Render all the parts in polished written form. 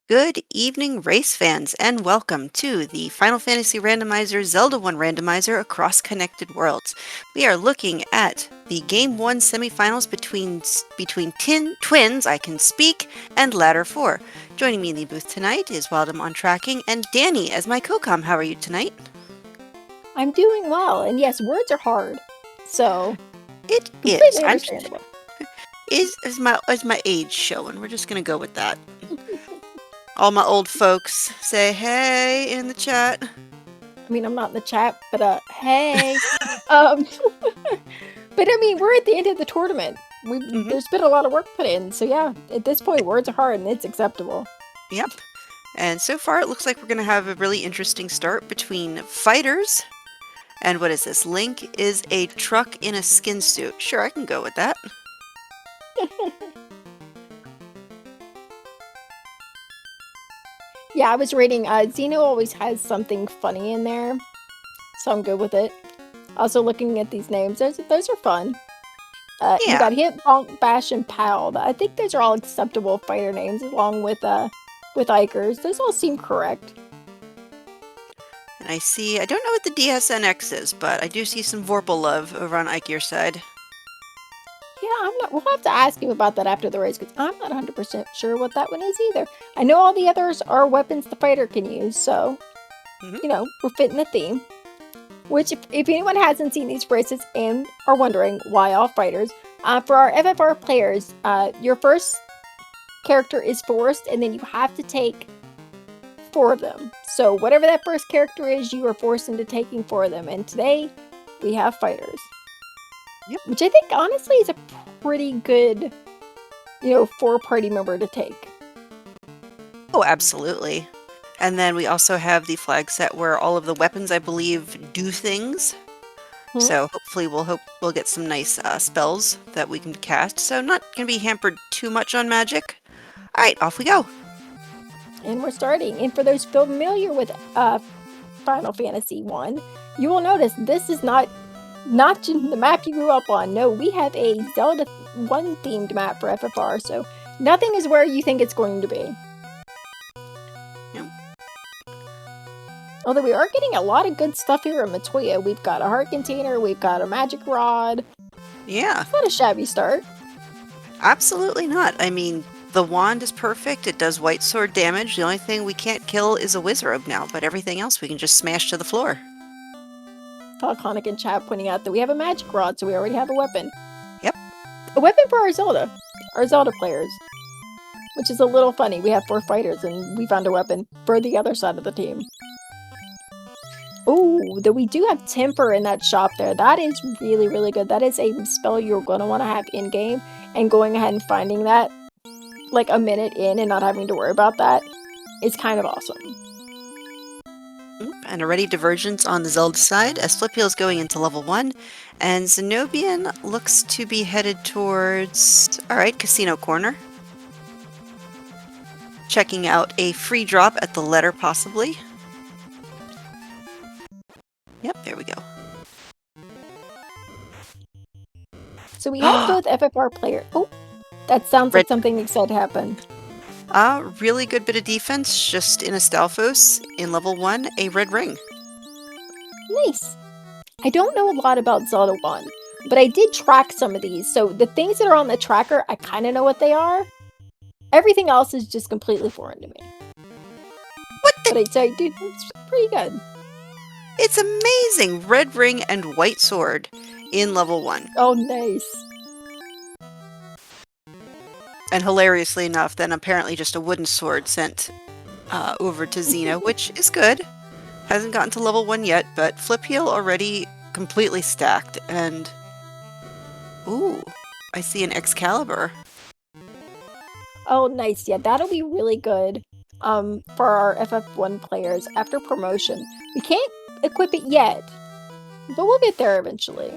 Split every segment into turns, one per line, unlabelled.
Good evening, race fans, and welcome to the Final Fantasy Randomizer Zelda 1 Randomizer Across Connected Worlds. We are looking at the Game 1 semifinals between Twins, I Can Speak, and Ladder 4. Joining me in the booth tonight is Wildem on Tracking and Danny as my co-com. How are you tonight?
I'm doing well, and yes, words are hard, so
It is.
completely understandable.
Is my age showing? We're just gonna go with that. All my old folks say hey in the chat.
I mean, I'm not in the chat, but hey, um, but I mean, we're at the end of the tournament. There's been a lot of work put in, so yeah, at this point, words are hard, and it's acceptable.
Yep. And so far, it looks like we're going to have a really interesting start between fighters. And what is this? Link is a truck in a skin suit. Sure, I can go with that.
Yeah, I was reading. Xeno always has something funny in there, so I'm good with it. Also, looking at these names, those are fun. You
Yeah.
got Hit, Bonk, Bash, and Pal. I think those are all acceptable fighter names, along with Ikers. Those all seem correct.
And I don't know what the DSNX is, but I do see some Vorpal love over on Ikir's side.
Yeah, we'll have to ask him about that after the race, because I'm not 100% sure what that one is either. I know all the others are weapons the fighter can use, so, we're fitting the theme. Which, if anyone hasn't seen these races and are wondering why all fighters, for our FFR players, your first character is forced, and then you have to take 4 of them. So whatever that first character is, you are forced into taking 4 of them. And today, we have fighters.
Yep.
Which I think, honestly, is a pretty good, 4-party member to take.
Oh, absolutely. And then we also have the flag set where all of the weapons, I believe, do things. So hopefully we'll get some nice spells that we can cast. So not going to be hampered too much on magic. All right, off we go.
And we're starting. And for those familiar with Final Fantasy 1, you will notice this is not the map you grew up on. No, we have a Zelda 1 themed map for FFR, so nothing is where you think it's going to be.
Yep.
Although we are getting a lot of good stuff here in Matoya. We've got a heart container, we've got a magic rod.
Yeah.
It's not a shabby start.
Absolutely not. I mean, the wand is perfect. It does white sword damage. The only thing we can't kill is a Wizrobe now, but everything else we can just smash to the floor.
Falconic and chat pointing out that we have a magic rod, so we already have a weapon.
Yep.
A weapon for our Zelda players. Which is a little funny. We have 4 fighters, and we found a weapon for the other side of the team. Oh, though we do have Temper in that shop there. That is really, really good. That is a spell you're going to want to have in-game, and going ahead and finding that like a minute in and not having to worry about that is kind of awesome.
And a ready divergence on the Zelda side as Flipheel is going into level 1, and Zenobian looks to be headed towards, alright, Casino Corner. Checking out a free drop at the letter, possibly. Yep, there we go.
So we have both FFR players. Oh, that sounds like something exciting happened.
Really good bit of defense, just in a Stalfos in level 1, a red ring.
Nice. I don't know a lot about Zelda 1, but I did track some of these, so the things that are on the tracker, I kind of know what they are. Everything else is just completely foreign to me.
What the?
But I'd say, dude, it's pretty good.
It's amazing! Red ring and white sword in level 1.
Oh, nice.
And hilariously enough, then apparently just a wooden sword sent over to Xena, which is good. Hasn't gotten to level 1 yet, but Flipeel already completely stacked, and... Ooh, I see an Excalibur.
Oh, nice. Yeah, that'll be really good for our FF1 players after promotion. We can't equip it yet, but we'll get there eventually.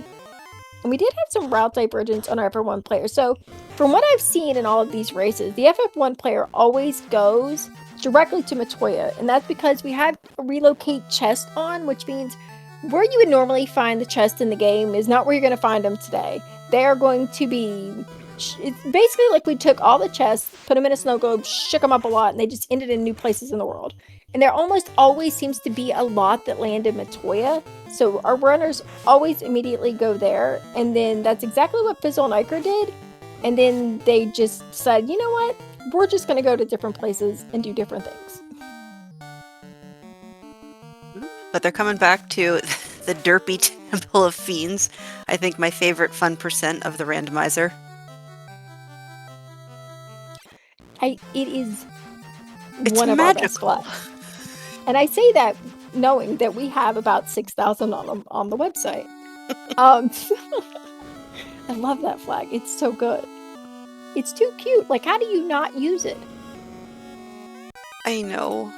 And we did have some route divergence on our FF1 players. So, from what I've seen in all of these races, the FF1 player always goes directly to Matoya, and that's because we have a relocate chest on, which means where you would normally find the chest in the game is not where you're going to find them today. They are going to be it's basically like we took all the chests, put them in a snow globe, shook them up a lot, and they just ended in new places in the world. And there almost always seems to be a lot that land in Matoya, so our runners always immediately go there, and then that's exactly what Fizzle and Iker did, and then they just decided, you know what, we're just going to go to different places and do different things.
But they're coming back to the Derpy Temple of Fiends. I think my favorite fun percent of the randomizer.
It is
It's
one of our best
magical.
flags. And I say that knowing that we have about 6,000 on the website. I love that flag. It's so good. It's too cute. Like, how do you not use it?
I know.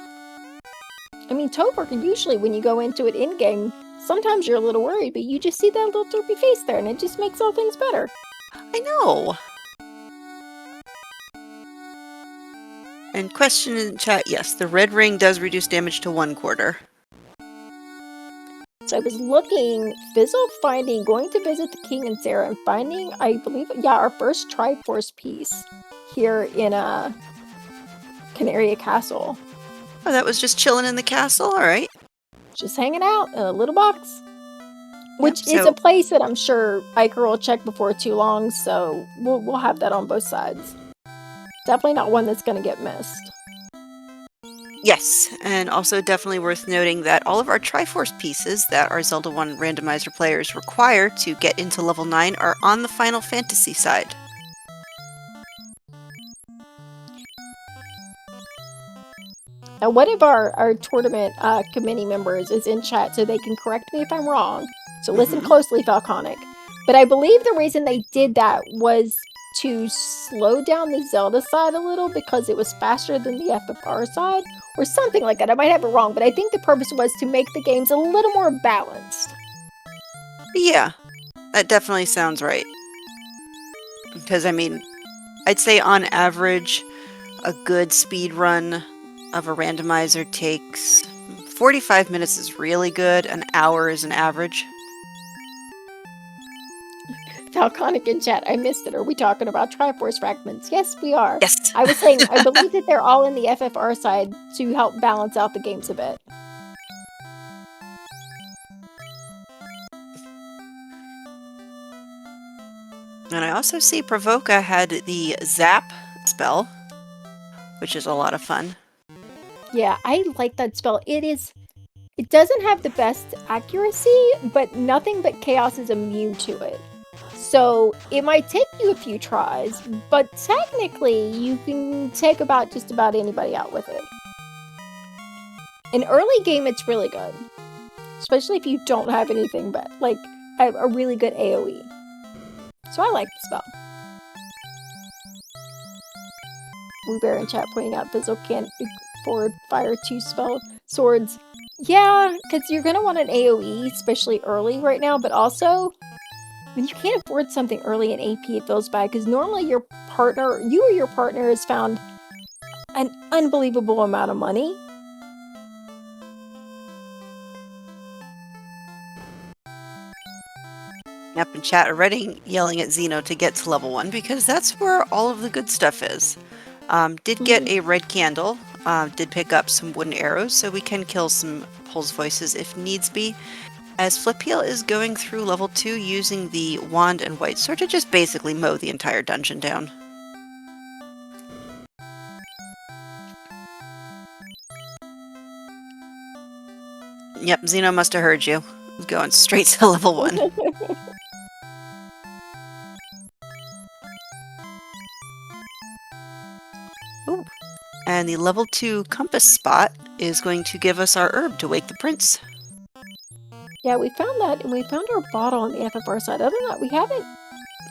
I mean, Topher, usually when you go into it in-game, sometimes you're a little worried, but you just see that little derpy face there, and it just makes all things better.
I know. And question in chat, yes, the red ring does reduce damage to 1/4.
So I was looking, Fizzle finding, going to visit the King and Sarah, and finding, I believe, yeah, our first Triforce piece here in Canaria Castle.
Oh, that was just chilling in the castle? Alright.
Just hanging out in a little box. Which
Yep,
is a place that I'm sure Iker will check before too long, so we'll have that on both sides. Definitely not one that's going to get missed.
Yes, and also definitely worth noting that all of our Triforce pieces that our Zelda 1 randomizer players require to get into level 9 are on the Final Fantasy side.
Now, one of our tournament committee members is in chat, so they can correct me if I'm wrong. So listen closely, Falconic. But I believe the reason they did that was to slow down the Zelda side a little because it was faster than the FFR side, or something like that. I might have it wrong, but I think the purpose was to make the games a little more balanced.
Yeah, that definitely sounds right. Because, I mean, I'd say on average, a good speed run of a randomizer takes 45 minutes is really good, an hour is an average.
Falconic in chat, I missed it. Are we talking about Triforce fragments? Yes, we are.
Yes.
I was saying, I believe that they're all in the FFR side to help balance out the games a bit.
And I also see Provoca had the Zap spell, which is a lot of fun.
Yeah, I like that spell. It doesn't have the best accuracy, but nothing but chaos is immune to it. So it might take you a few tries, but technically you can take just about anybody out with it. In early game, it's really good. Especially if you don't have anything but like a really good AoE. So I like the spell. Bluebear in chat pointing out Fizzle can't forward fire 2 spell swords. Yeah, because you're going to want an AoE, especially early right now, but also when you can't afford something early in AP, it feels bad because normally you or your partner has found an unbelievable amount of money.
Up in chat already yelling at Xeno to get to level 1 because that's where all of the good stuff is. Did get a red candle, did pick up some wooden arrows, so we can kill some Pulse Voices if needs be. As Flipheal is going through level 2 using the wand and white sword to just basically mow the entire dungeon down. Yep, Xeno must have heard you. Going straight to level 1. Ooh. And the level 2 compass spot is going to give us our herb to wake the prince.
Yeah, we found that, and we found our bottle on the FFR side. Other than that, we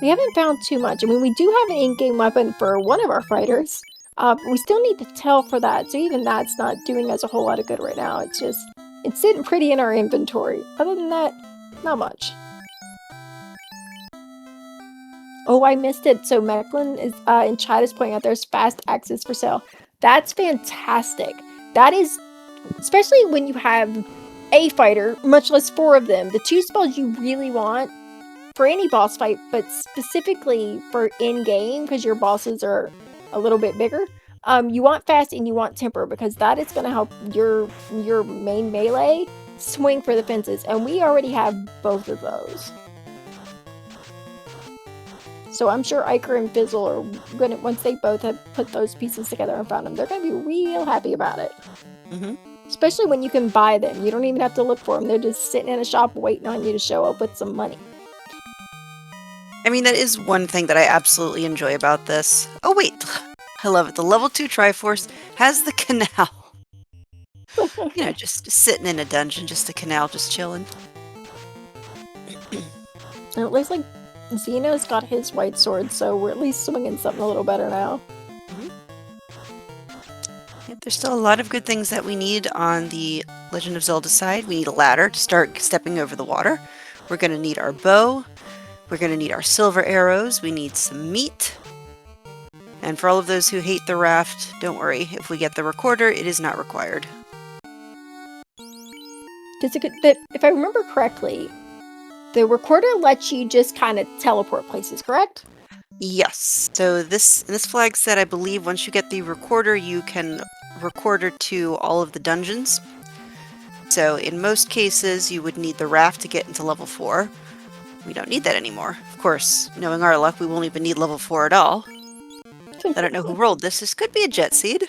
haven't found too much. I mean, we do have an in-game weapon for one of our fighters. We still need the tail for that, so even that's not doing us a whole lot of good right now. It's sitting pretty in our inventory. Other than that, not much. Oh, I missed it. So Mecklin is in chat is pointing out there's fast access for sale. That's fantastic. That is, especially when you have a fighter, much less 4 of them. The 2 spells you really want for any boss fight, but specifically for in-game, because your bosses are a little bit bigger, you want fast and you want temper, because that is going to help your main melee swing for the fences, and we already have both of those. So I'm sure Iker and Fizzle are gonna, once they both have put those pieces together and found them, they're gonna be real happy about it. Especially when you can buy them. You don't even have to look for them. They're just sitting in a shop waiting on you to show up with some money.
I mean, that is one thing that I absolutely enjoy about this. Oh wait, I love it. The level 2 Triforce has the canal. You know, just sitting in a dungeon, just a canal, just chilling.
And it looks like Xeno's got his white sword, so we're at least swinging something a little better now.
Yep, there's still a lot of good things that we need on the Legend of Zelda side. We need a ladder to start stepping over the water. We're going to need our bow. We're going to need our silver arrows. We need some meat. And for all of those who hate the raft, don't worry. If we get the recorder, it is not required.
If I remember correctly, the recorder lets you just kind of teleport places, correct?
Yes. So in this flag set, I believe once you get the recorder, you can recorder to all of the dungeons. So in most cases, you would need the raft to get into level 4. We don't need that anymore. Of course, knowing our luck, we won't even need level 4 at all. I don't know who rolled this. This could be a jet seed.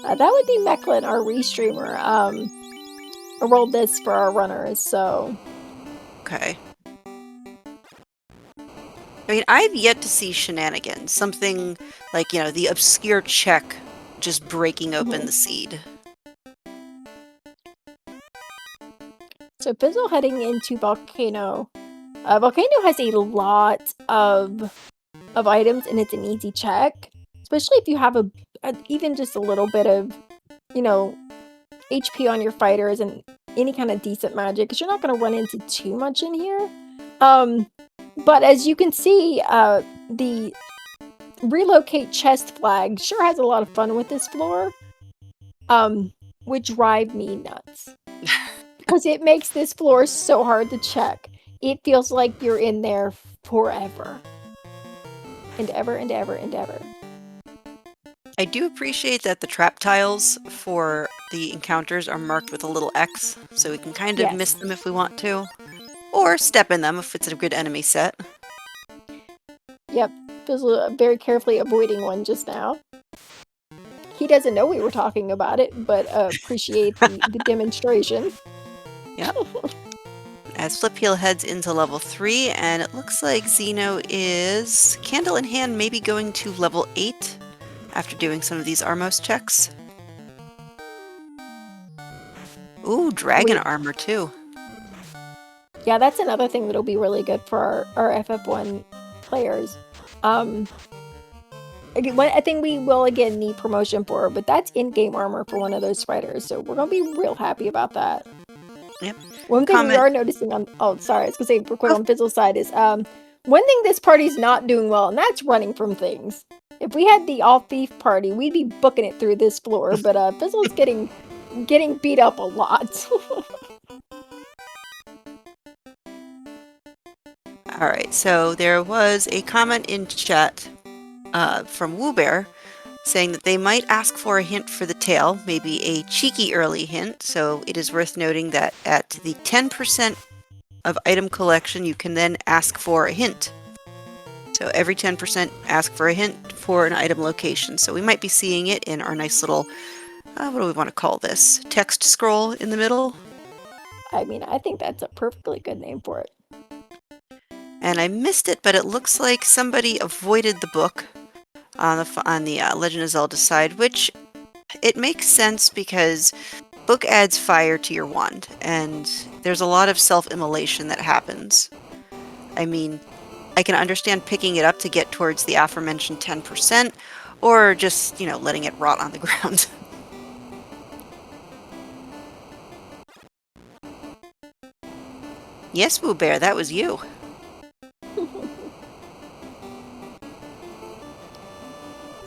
That would be Mechlin, our restreamer. Rolled this for our runners, so...
Okay. I mean, I've yet to see shenanigans. Something like, you know, the obscure check just breaking open the seed.
So Fizzle heading into Volcano. Volcano has a lot of items, and it's an easy check. Especially if you have even just a little bit of, you know, HP on your fighters and any kind of decent magic, because you're not going to run into too much in here. But as you can see, the relocate chest flag sure has a lot of fun with this floor, which drive me nuts. Because it makes this floor so hard to check. It feels like you're in there forever. And ever and ever and ever.
I do appreciate that the trap tiles for the encounters are marked with a little X, so we can kind of miss them if we want to. Or step in them if it's a good enemy set.
Yep, Fizzle very carefully avoiding one just now. He doesn't know we were talking about it, but appreciate the demonstration.
Yep. As Flipheel heads into level 3, and it looks like Xeno is, candle in hand, maybe going to level 8 after doing some of these Armos checks. Ooh, dragon armor too.
Yeah, that's another thing that'll be really good for our FF1 players. I think we will again need promotion for, but that's in-game armor for one of those fighters, so we're gonna be real happy about that.
Yep.
One thing we are noticing on, I was gonna say real quick on Fizzle's side is, one thing this party's not doing well, and that's running from things. If we had the all-thief party, we'd be booking it through this floor, but Fizzle's getting beat up a lot.
Alright, so there was a comment in chat from Woobear saying that they might ask for a hint for the tail, maybe a cheeky early hint, so it is worth noting that at the 10% of item collection, you can then ask for a hint. So every 10% ask for a hint for an item location. So we might be seeing it in our nice little, what do we want to call this? Text scroll in the middle?
I mean, I think that's a perfectly good name for it.
And I missed it, but it looks like somebody avoided the book on the Legend of Zelda side, which it makes sense because book adds fire to your wand, and there's a lot of self-immolation that happens. I mean, I can understand picking it up to get towards the aforementioned 10%, or just, you know, letting it rot on the ground. Yes, Woo Bear, that was you.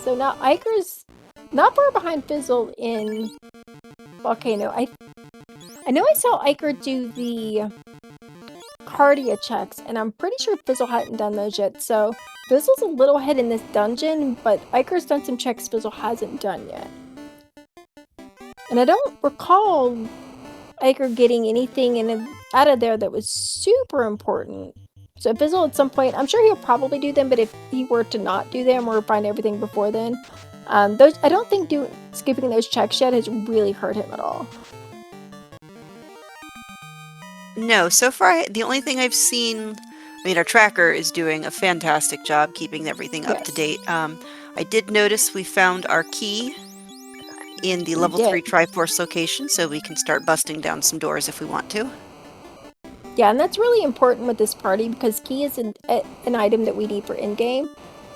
So now Iker's not far behind Fizzle in Volcano. I I know I saw Iker do the cardia checks, and I'm pretty sure Fizzle hadn't done those yet, so Fizzle's a little ahead in this dungeon, but Iker's done some checks Fizzle hasn't done yet. And I don't recall Iker getting anything out of there that was super important. So Fizzle at some point, I'm sure he'll probably do them, but if he were to not do them or find everything before then, those I don't think skipping those checks yet has really hurt him at all.
No, so far the only thing I've seen, I mean, our tracker is doing a fantastic job keeping everything up to date. I did notice we found our key in the level 3 Triforce location, so we can start busting down some doors if we want to.
Yeah, and that's really important with this party because key is an item that we need for in-game.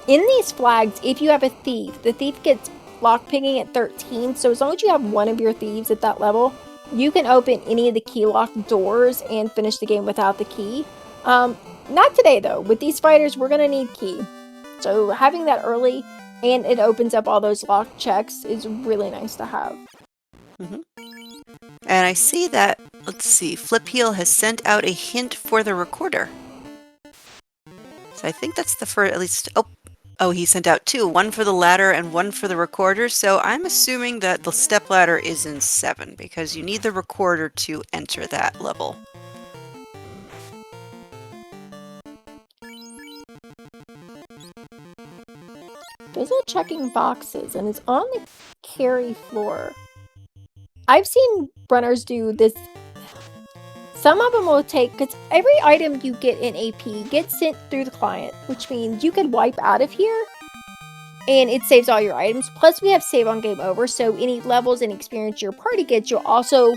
In these flags, if you have a thief, the thief gets lockpicking at 13, so as long as you have one of your thieves at that level, you can open any of the key locked doors and finish the game without the key. Not today though. With these fighters, we're going to need key. So having that early and it opens up all those locked checks is really nice to have.
Mm-hmm. And I see that, let's see, Flip Heel has sent out a hint for the recorder. So I think that's the first, at least, oh, he sent out 2, one for the ladder and one for the recorder. So I'm assuming that the step ladder is in 7 because you need the recorder to enter that level.
Fizzle checking boxes and is on the carry floor. I've seen runners do this. Some of them will take, because every item you get in AP gets sent through the client, which means you can wipe out of here and it saves all your items. Plus we have save on game over, so any levels and experience your party gets, you'll also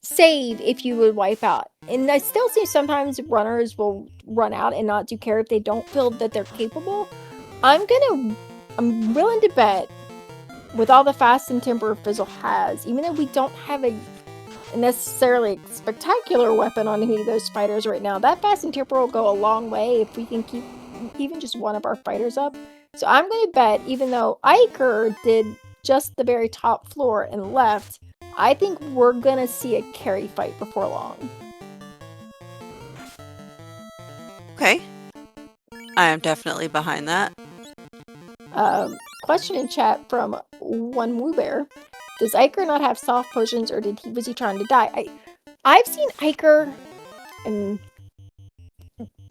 save if you would wipe out. And I still see sometimes runners will run out and not do carry if they don't feel that they're capable. I'm willing to bet with all the fast and temper Fizzle has, even though we don't have a necessarily spectacular weapon on any of those fighters right now, that fast and temper will go a long way if we can keep even just one of our fighters up. So I'm going to bet, even though Iker did just the very top floor and left, I think we're going to see a carry fight before long.
Okay. I am definitely behind that.
Question in chat from One Woo Bear. Does Iker not have soft potions, or was he trying to die? I've seen Iker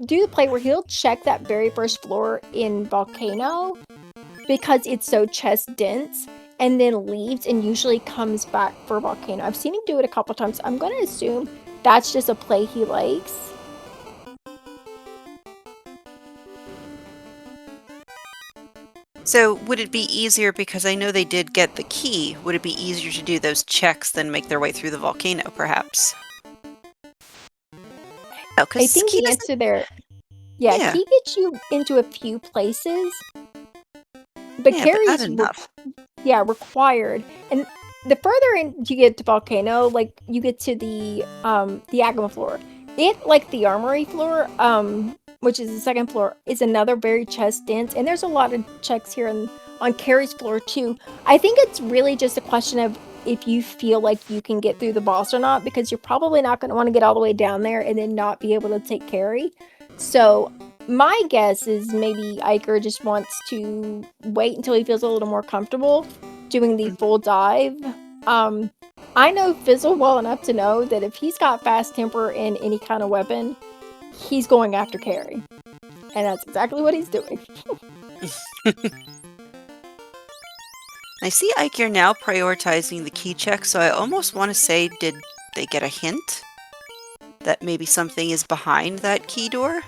do the play where he'll check that very first floor in Volcano because it's so chest dense, and then leaves and usually comes back for Volcano. I've seen him do it a couple times. I'm going to assume that's just a play he likes.
So would it be easier, because I know they did get the key, would it be easier to do those checks than make their way through the volcano, perhaps?
No, I think the answer there, yeah, key gets you into a few places, but carries
enough.
Required. And the further in you get to Volcano, like you get to the Agama floor, it, like the Armory floor, which is the second floor, is another very chest dense, and there's a lot of checks here on Carrie's floor too. I think it's really just a question of if you feel like you can get through the boss or not, because you're probably not going to want to get all the way down there and then not be able to take Carrie. So my guess is maybe Iker just wants to wait until he feels a little more comfortable doing the full dive. I know Fizzle well enough to know that if he's got fast temper and any kind of weapon, he's going after Carrie. And that's exactly what he's doing.
I see Iker now prioritizing the key check, so I almost want to say, did they get a hint that maybe something is behind that key door?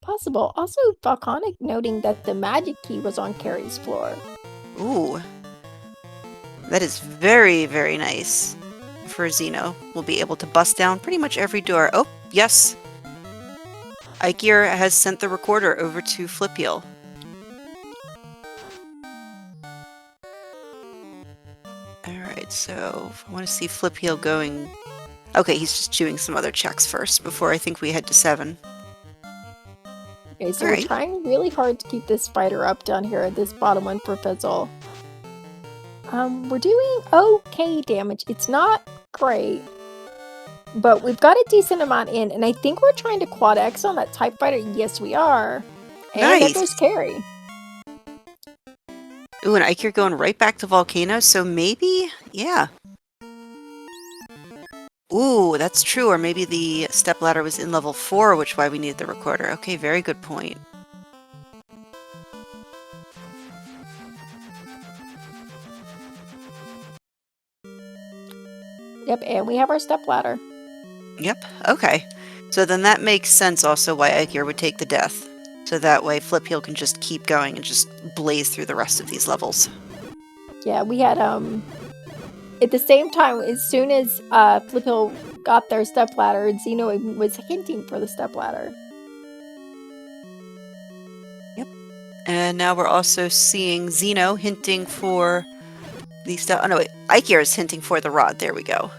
Possible. Also, Volcanic noting that the magic key was on Carrie's floor.
Ooh. That is very, very nice for Xeno. We'll be able to bust down pretty much every door. Oh, yes. Iker has sent the recorder over to Flip Heel. Alright, so I want to see Flip Heel going... Okay, he's just doing some other checks first before I think we head to 7.
Okay, so we're trying really hard to keep this spider up down here at this bottom one for Fizzle. We're doing okay damage. It's not great. But we've got a decent amount in, and I think we're trying to quad X on that TIE fighter. Yes, we are. And there
Nice.
goes Carrie.
Ooh, and Ike, you're going right back to volcanoes, so maybe, yeah. Ooh, that's true, or maybe the stepladder was in level 4, which is why we needed the recorder. Okay, very good point.
Yep, and we have our stepladder.
Yep, okay. So then that makes sense also why Ike would take the death. So that way Flip Heel can just keep going and just blaze through the rest of these levels.
Yeah, we had, at the same time, as soon as Flip Hill got their stepladder, Zeno was hinting for the stepladder.
Yep. And now we're also seeing Zeno hinting for the stuff. Oh no, wait. Ike is hinting for the rod. There we go.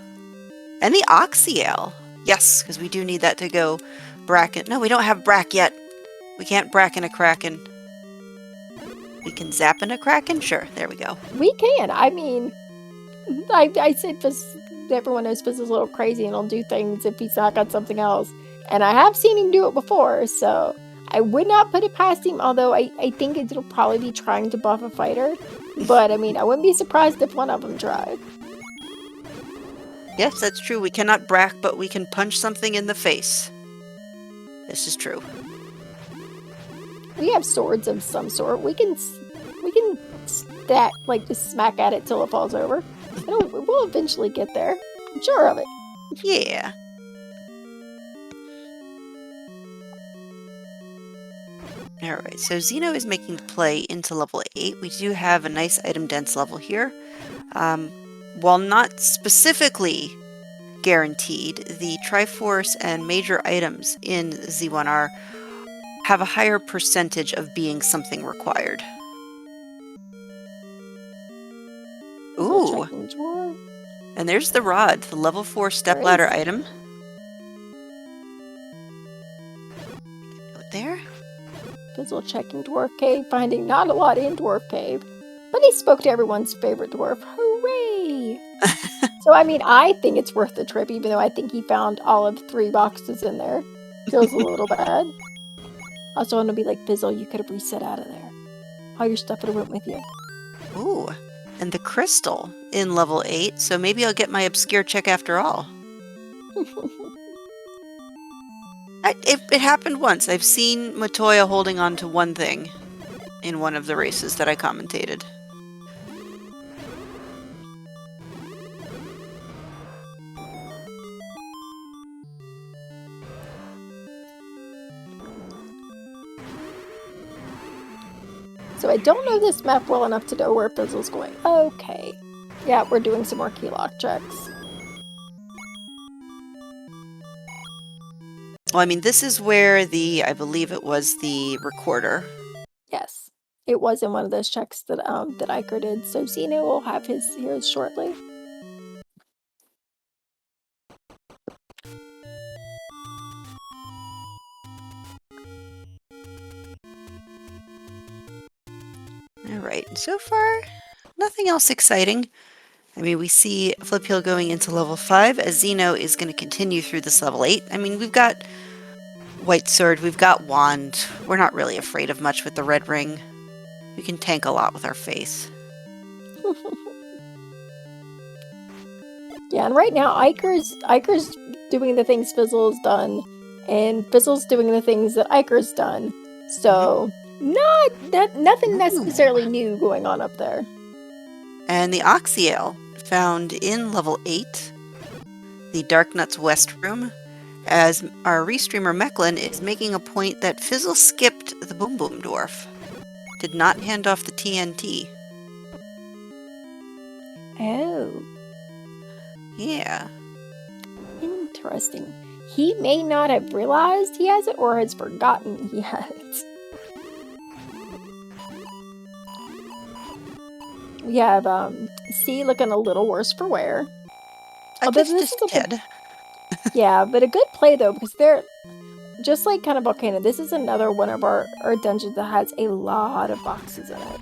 And the Oxyale. Yes, because we do need that to go bracken. No, we don't have brack yet. We can't bracken a kraken. We can zap in a kraken? Sure, there we go.
We can. I mean, I said everyone knows Fizz is a little crazy and he'll do things if he's not got something else. And I have seen him do it before, so I would not put it past him, although I think it'll probably be trying to buff a fighter. But, I mean, I wouldn't be surprised if one of them tried.
Yes, that's true. We cannot brack, but we can punch something in the face. This is true.
We have swords of some sort. We can stack, like, just smack at it till it falls over. We'll eventually get there. I'm sure of it.
Yeah. Alright, so Zeno is making the play into level 8. We do have a nice item dense level here. While not specifically guaranteed, the Triforce and major items in Z1R have a higher percentage of being something required. Ooh! And there's the rod, the level 4 stepladder item. There.
Fizzle checking Dwarf Cave, finding not a lot in Dwarf Cave. But he spoke to everyone's favorite dwarf. Hooray! So, I mean, I think it's worth the trip, even though I think he found all of 3 boxes in there. Feels a little bad. I also want to be like, Fizzle, you could have reset out of there. All your stuff would have went with you.
Ooh, and the crystal in level 8, so maybe I'll get my obscure check after all. It happened once. I've seen Matoya holding on to one thing in one of the races that I commentated.
So I don't know this map well enough to know where Fizzle's going. Okay. Yeah, we're doing some more key lock checks.
Well, I mean, this is where I believe it was the recorder.
Yes. It was in one of those checks that Iker did, so Zeno will have his shortly.
Alright, so far, nothing else exciting. I mean, we see Flip Heel going into level 5, as Zeno is going to continue through this level 8. I mean, we've got White Sword, we've got Wand. We're not really afraid of much with the Red Ring. We can tank a lot with our face.
Yeah, and right now Iker's doing the things Fizzle's done, and Fizzle's doing the things that Iker's done. So nothing necessarily new going on up there.
And the Oxyale found in level 8, the Dark Nuts West room, as our restreamer Mechlin is making a point that Fizzle skipped the Boom Boom Dwarf. Did not hand off the TNT.
Oh.
Yeah.
Interesting. He may not have realized he has it or has forgotten he has it. We have C looking a little worse for wear.
Just a tad.
Yeah, but a good play though, because they're just like kind of Volcano. This is another one of our dungeons that has a lot of boxes in it.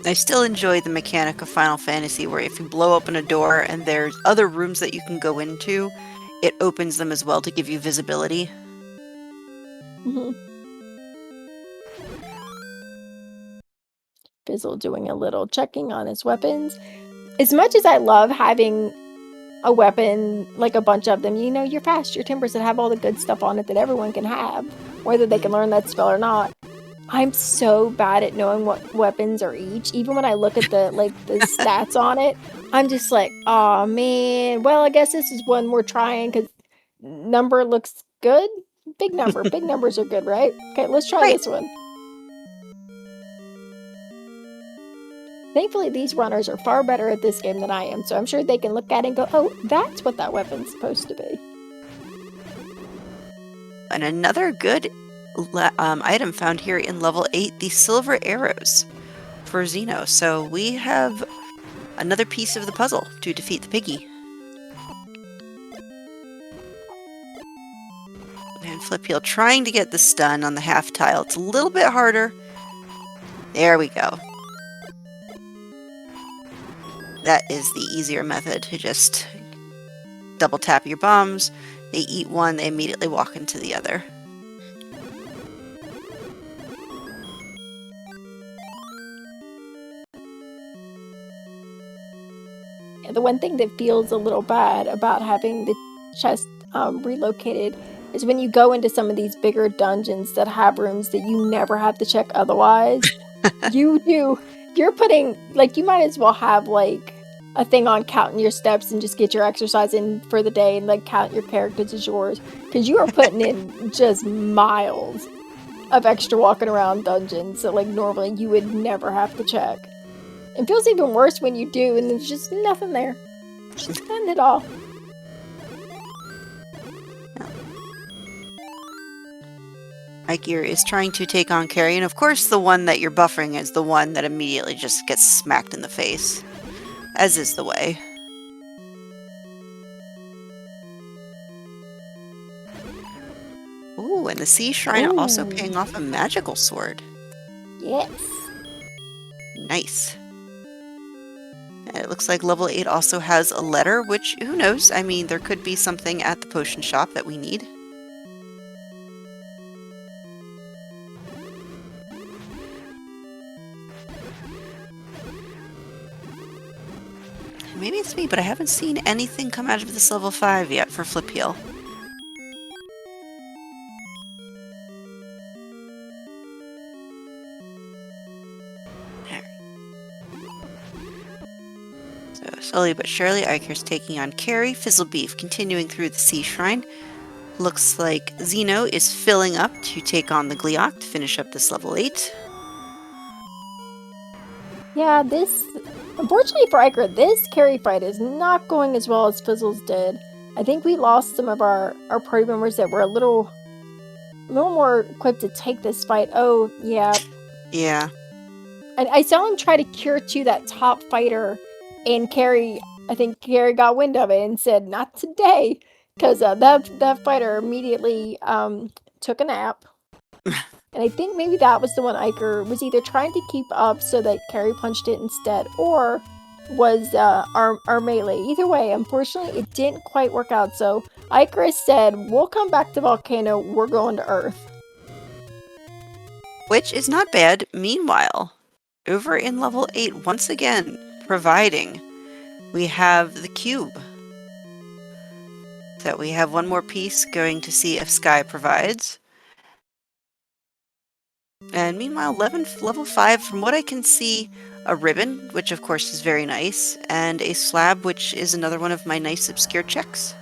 I still enjoy the mechanic of Final Fantasy where if you blow open a door and there's other rooms that you can go into, it opens them as well to give you visibility.
Mhm. Fizzle doing a little checking on his weapons. As much as I love having a weapon, like a bunch of them, your fast, your timbers that have all the good stuff on it that everyone can have, whether they can learn that spell or not. I'm so bad at knowing what weapons are each. Even when I look at the stats on it, I'm just like, oh man. Well, I guess this is one we're trying because number looks good. Big number. Big numbers are good, right? Okay, let's try
Right.
this one. Thankfully, these runners are far better at this game than I am, so I'm sure they can look at it and go, oh, that's what that weapon's supposed to be.
And another good item found here in level 8, the silver arrows for Xeno. So we have another piece of the puzzle to defeat the piggy. And Flip Heel trying to get the stun on the half tile. It's a little bit harder. There we go. That is the easier method to just double tap your bombs. They eat one, they immediately walk into the other.
The one thing that feels a little bad about having the chest relocated is when you go into some of these bigger dungeons that have rooms that you never have to check otherwise. You're putting, like, you might as well have, like, a thing on counting your steps and just get your exercise in for the day and, like, count your characters as yours. Because you are putting in just miles of extra walking around dungeons that, like, normally you would never have to check. It feels even worse when you do and there's just nothing there. Just none at all.
Ikir is trying to take on Carrie, and of course the one that you're buffering is the one that immediately just gets smacked in the face, as is the way. Ooh, and the Sea Shrine also paying off a magical sword.
Yes.
Nice. And it looks like level 8 also has a letter, which, who knows? I mean, there could be something at the potion shop that we need. Maybe it's me, but I haven't seen anything come out of this level 5 yet for Flip Heel. So slowly but surely, Ikir's taking on Carrie. Fizzlebeef continuing through the Sea Shrine. Looks like Xeno is filling up to take on the Gleeok to finish up this level 8.
Yeah, unfortunately for Iker, this carry fight is not going as well as Fizzles did. I think we lost some of our party members that were a little more equipped to take this fight. Oh, yeah.
Yeah.
And I saw him try to cure to that top fighter, and I think Carrie got wind of it and said, not today, because that fighter immediately took a nap. And I think maybe that was the one Iker was either trying to keep up so that Carrie punched it instead, or was our melee. Either way, unfortunately, it didn't quite work out. So Iker said, we'll come back to Volcano, we're going to Earth.
Which is not bad. Meanwhile, over in level 8, once again, providing, we have the cube. So we have one more piece going to see if Sky provides. And meanwhile, level 5, from what I can see, a ribbon, which of course is very nice, and a slab, which is another one of my nice obscure checks.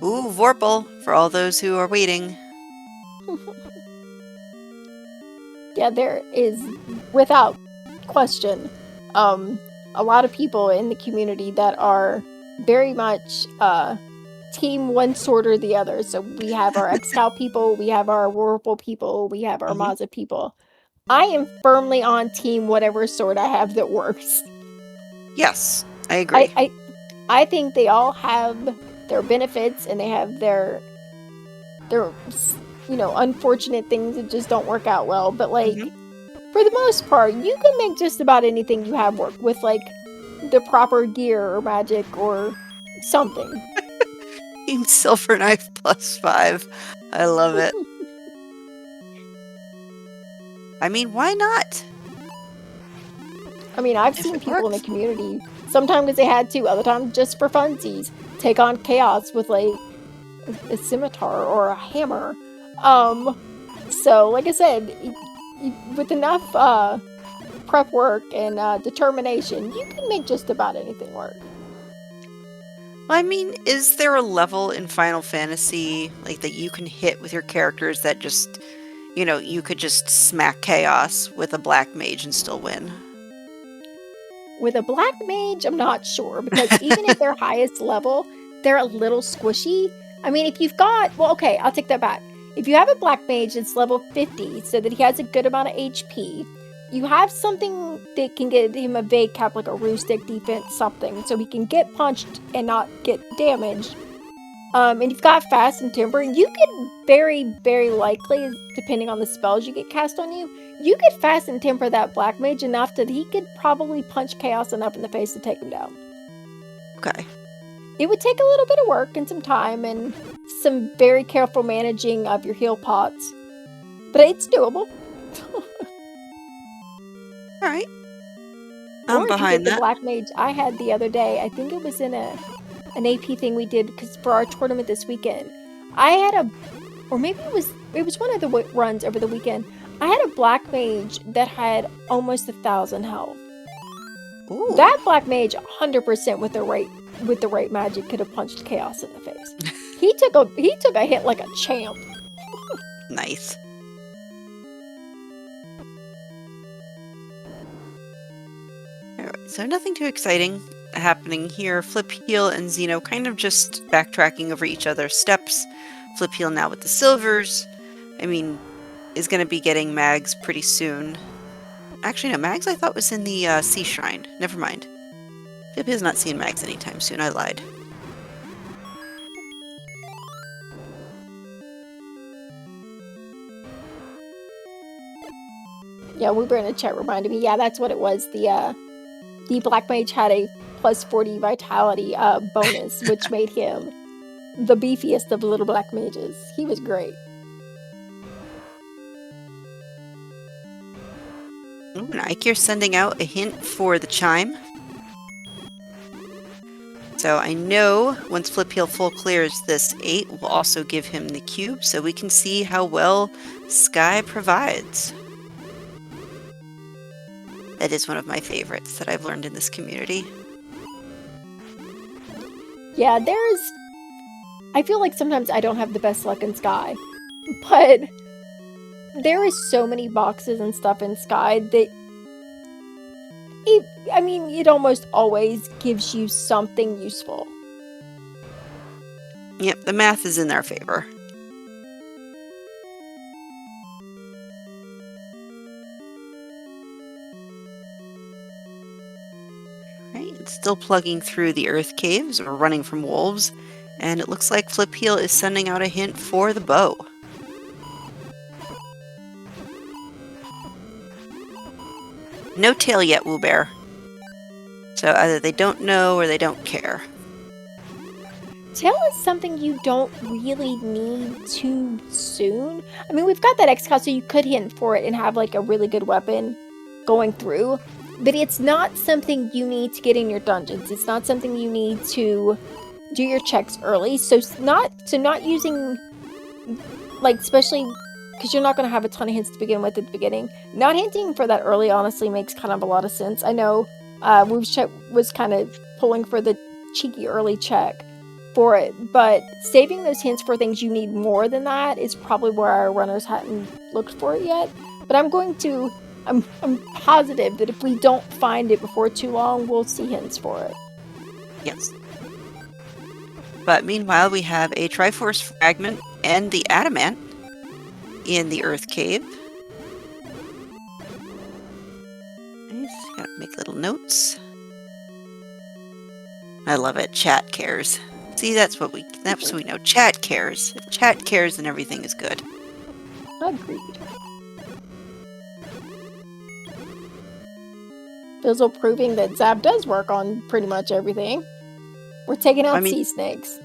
Ooh, Vorpal, for all those who are waiting.
Yeah, there is, without question, a lot of people in the community that are very much team one sort or the other. So we have our Excal people, we have our Whirlpool people, we have our Mazza people. I am firmly on team whatever sword I have that works.
Yes, I agree.
I think they all have their benefits and they have their unfortunate things that just don't work out well. But like for the most part, you can make just about anything you have work with like the proper gear or magic or something.
Team Silver Knife +5. I love it. I mean, why not?
I mean, I've
If
seen
it
people in the
works.
community, sometimes because they had to, other times just for funsies, take on chaos with like a scimitar or a hammer. So like I said, with enough prep work and determination, you can make just about anything work.
Well, I mean, is there a level in Final Fantasy like that you can hit with your characters that just, you could just smack chaos with a black mage and still win?
With a black mage, I'm not sure, because even at their highest level, they're a little squishy. I mean, if you've got, well, okay, I'll take that back. If you have a black mage that's level 50, so that he has a good amount of HP, you have something that can get him a vague cap, like a Roostic defense, something, so he can get punched and not get damaged. And you've got fast and timber, you can very, very likely, depending on the spells you get cast on you, you could fast and temper that black mage enough that he could probably punch chaos enough in the face to take him down.
Okay.
It would take a little bit of work and some time and some very careful managing of your heal pots, but it's doable.
All right.
Or
I'm
if you
behind
get the
that.
black mage I had the other day, I think it was in an AP thing we did because for our tournament this weekend, I had or maybe it was one of the runs over the weekend. I had a black mage that had almost 1,000 health.
Ooh.
That black mage, 100% with the right magic, could have punched chaos in the face. He took a hit like a champ.
Nice. Alright, so nothing too exciting happening here. Flip Heel and Xeno kind of just backtracking over each other's steps. Flip Heel now with the silvers. I mean, is going to be getting Mags pretty soon. Actually, no, Mags I thought was in the Sea Shrine. Never mind. Flip Heel's not seeing Mags anytime soon. I lied.
Yeah, Woober in the chat reminded me. Yeah, that's what it was. The black mage had a plus 40 vitality bonus, which made him the beefiest of the little black mages. He was great.
Ooh, and Ikir's sending out a hint for the chime. So I know once Flip Heel full clears this 8, we'll also give him the cube so we can see how well Sky provides. That is one of my favorites that I've learned in this community.
Yeah, I feel like sometimes I don't have the best luck in Sky, but there is so many boxes and stuff in Sky that it almost always gives you something useful.
Yep, the math is in their favor. Right, it's still plugging through the earth caves or running from wolves, and it looks like Flip Heel is sending out a hint for the bow. No tail yet, Woobear. So either they don't know or they don't care.
Tail is something you don't really need too soon. I mean, we've got that X-Cow, so you could hint for it and have like a really good weapon going through, but it's not something you need to get in your dungeons. It's not something you need to do your checks early. So not using, like, especially because you're not going to have a ton of hints to begin with at the beginning. Not hinting for that early honestly makes kind of a lot of sense. I know was kind of pulling for the cheeky early check for it, but saving those hints for things you need more than that is probably where our runners hadn't looked for it yet. But I'm positive that if we don't find it before too long, we'll see hints for it.
Yes. But meanwhile, we have a Triforce Fragment and the Adamant in the Earth Cave. Nice. Gotta make little notes. I love it. Chat cares. See, that's what we know. Chat cares. If chat cares, then everything is good.
Agreed. Fizzle proving that Zap does work on pretty much everything. We're taking out sea snakes.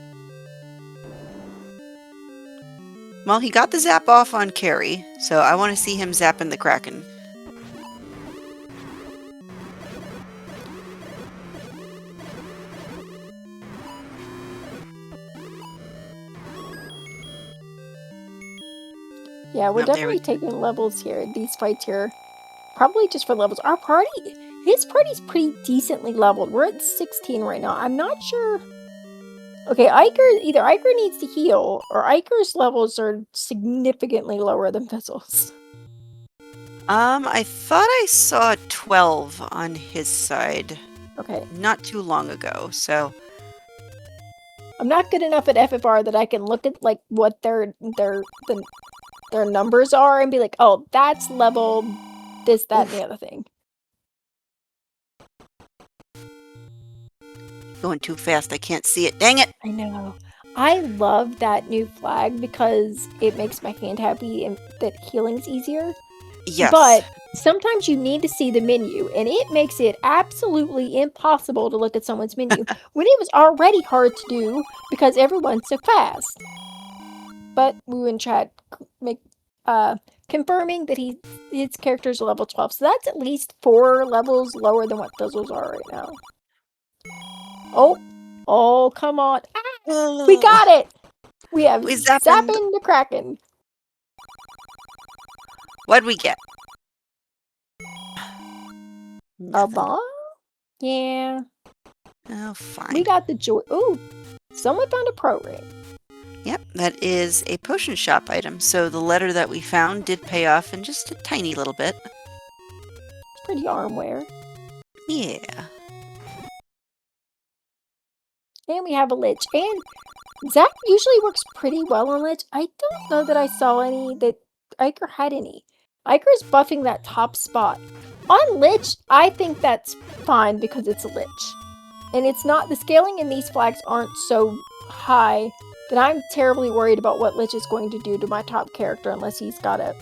Well, he got the zap off on Carrie, so I want to see him zapping the Kraken.
Yeah, we're definitely taking levels here. These fights here, probably just for levels. Our party, his party's pretty decently leveled. We're at 16 right now. I'm not sure. Okay, either Iker needs to heal, or Iker's levels are significantly lower than Fizzle's.
I thought I saw 12 on his side.
Okay.
Not too long ago, so...
I'm not good enough at FFR that I can look at, like, what their numbers are and be like, oh, that's level this, that, and the other thing.
Going too fast, I can't see it. Dang it!
I know. I love that new flag because it makes my hand happy and that healing's easier.
Yes.
But sometimes you need to see the menu, and it makes it absolutely impossible to look at someone's menu when it was already hard to do because everyone's so fast. But we were in chat confirming that his character's level 12, so that's at least 4 levels lower than what Fizzles are right now. Oh, come on. Ah, we got it! We have zapping the Kraken.
What'd we get?
A bomb? Yeah.
Oh, fine.
We got the joy. Ooh, someone found a pro ring.
Yep, that is a potion shop item, so the letter that we found did pay off in just a tiny little bit.
Pretty arm wear.
Yeah.
And we have a Lich. And Zap usually works pretty well on Lich. I don't know that I saw any that Iker had any. Iker's buffing that top spot. On Lich, I think that's fine because it's a Lich. And it's not, the scaling in these flags aren't so high that I'm terribly worried about what Lich is going to do to my top character unless he's got a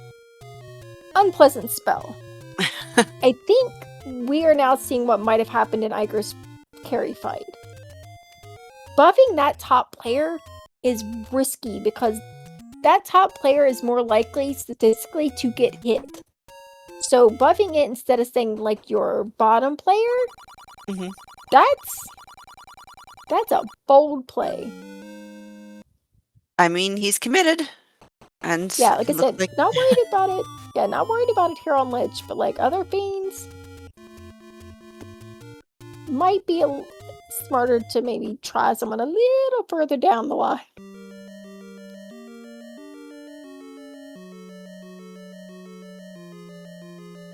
unpleasant spell. I think we are now seeing what might have happened in Iker's carry fight. Buffing that top player is risky because that top player is more likely statistically to get hit. So buffing it instead of saying like your bottom player, that's a bold play.
I mean, he's committed. And
yeah, like I said, not worried about it. Yeah, not worried about it here on Lich, but like other fiends might be smarter to maybe try someone a little further down the line.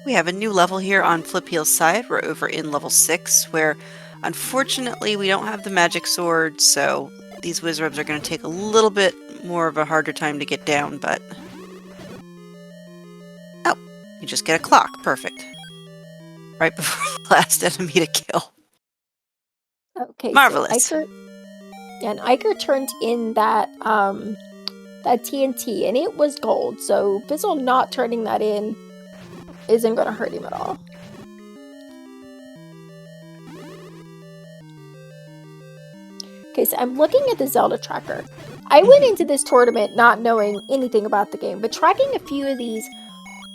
We have a new level here on Flipheel's side. We're over in level 6, where unfortunately we don't have the magic sword, so these wizards are going to take a little bit more of a harder time to get down, but... Oh, you just get a clock. Perfect. Right before the last enemy to kill.
Okay,
marvelous.
So Iker turned in that TNT, and it was gold. So Fizzle not turning that in isn't going to hurt him at all. Okay, so I'm looking at the Zelda tracker. I went into this tournament not knowing anything about the game, but tracking a few of these,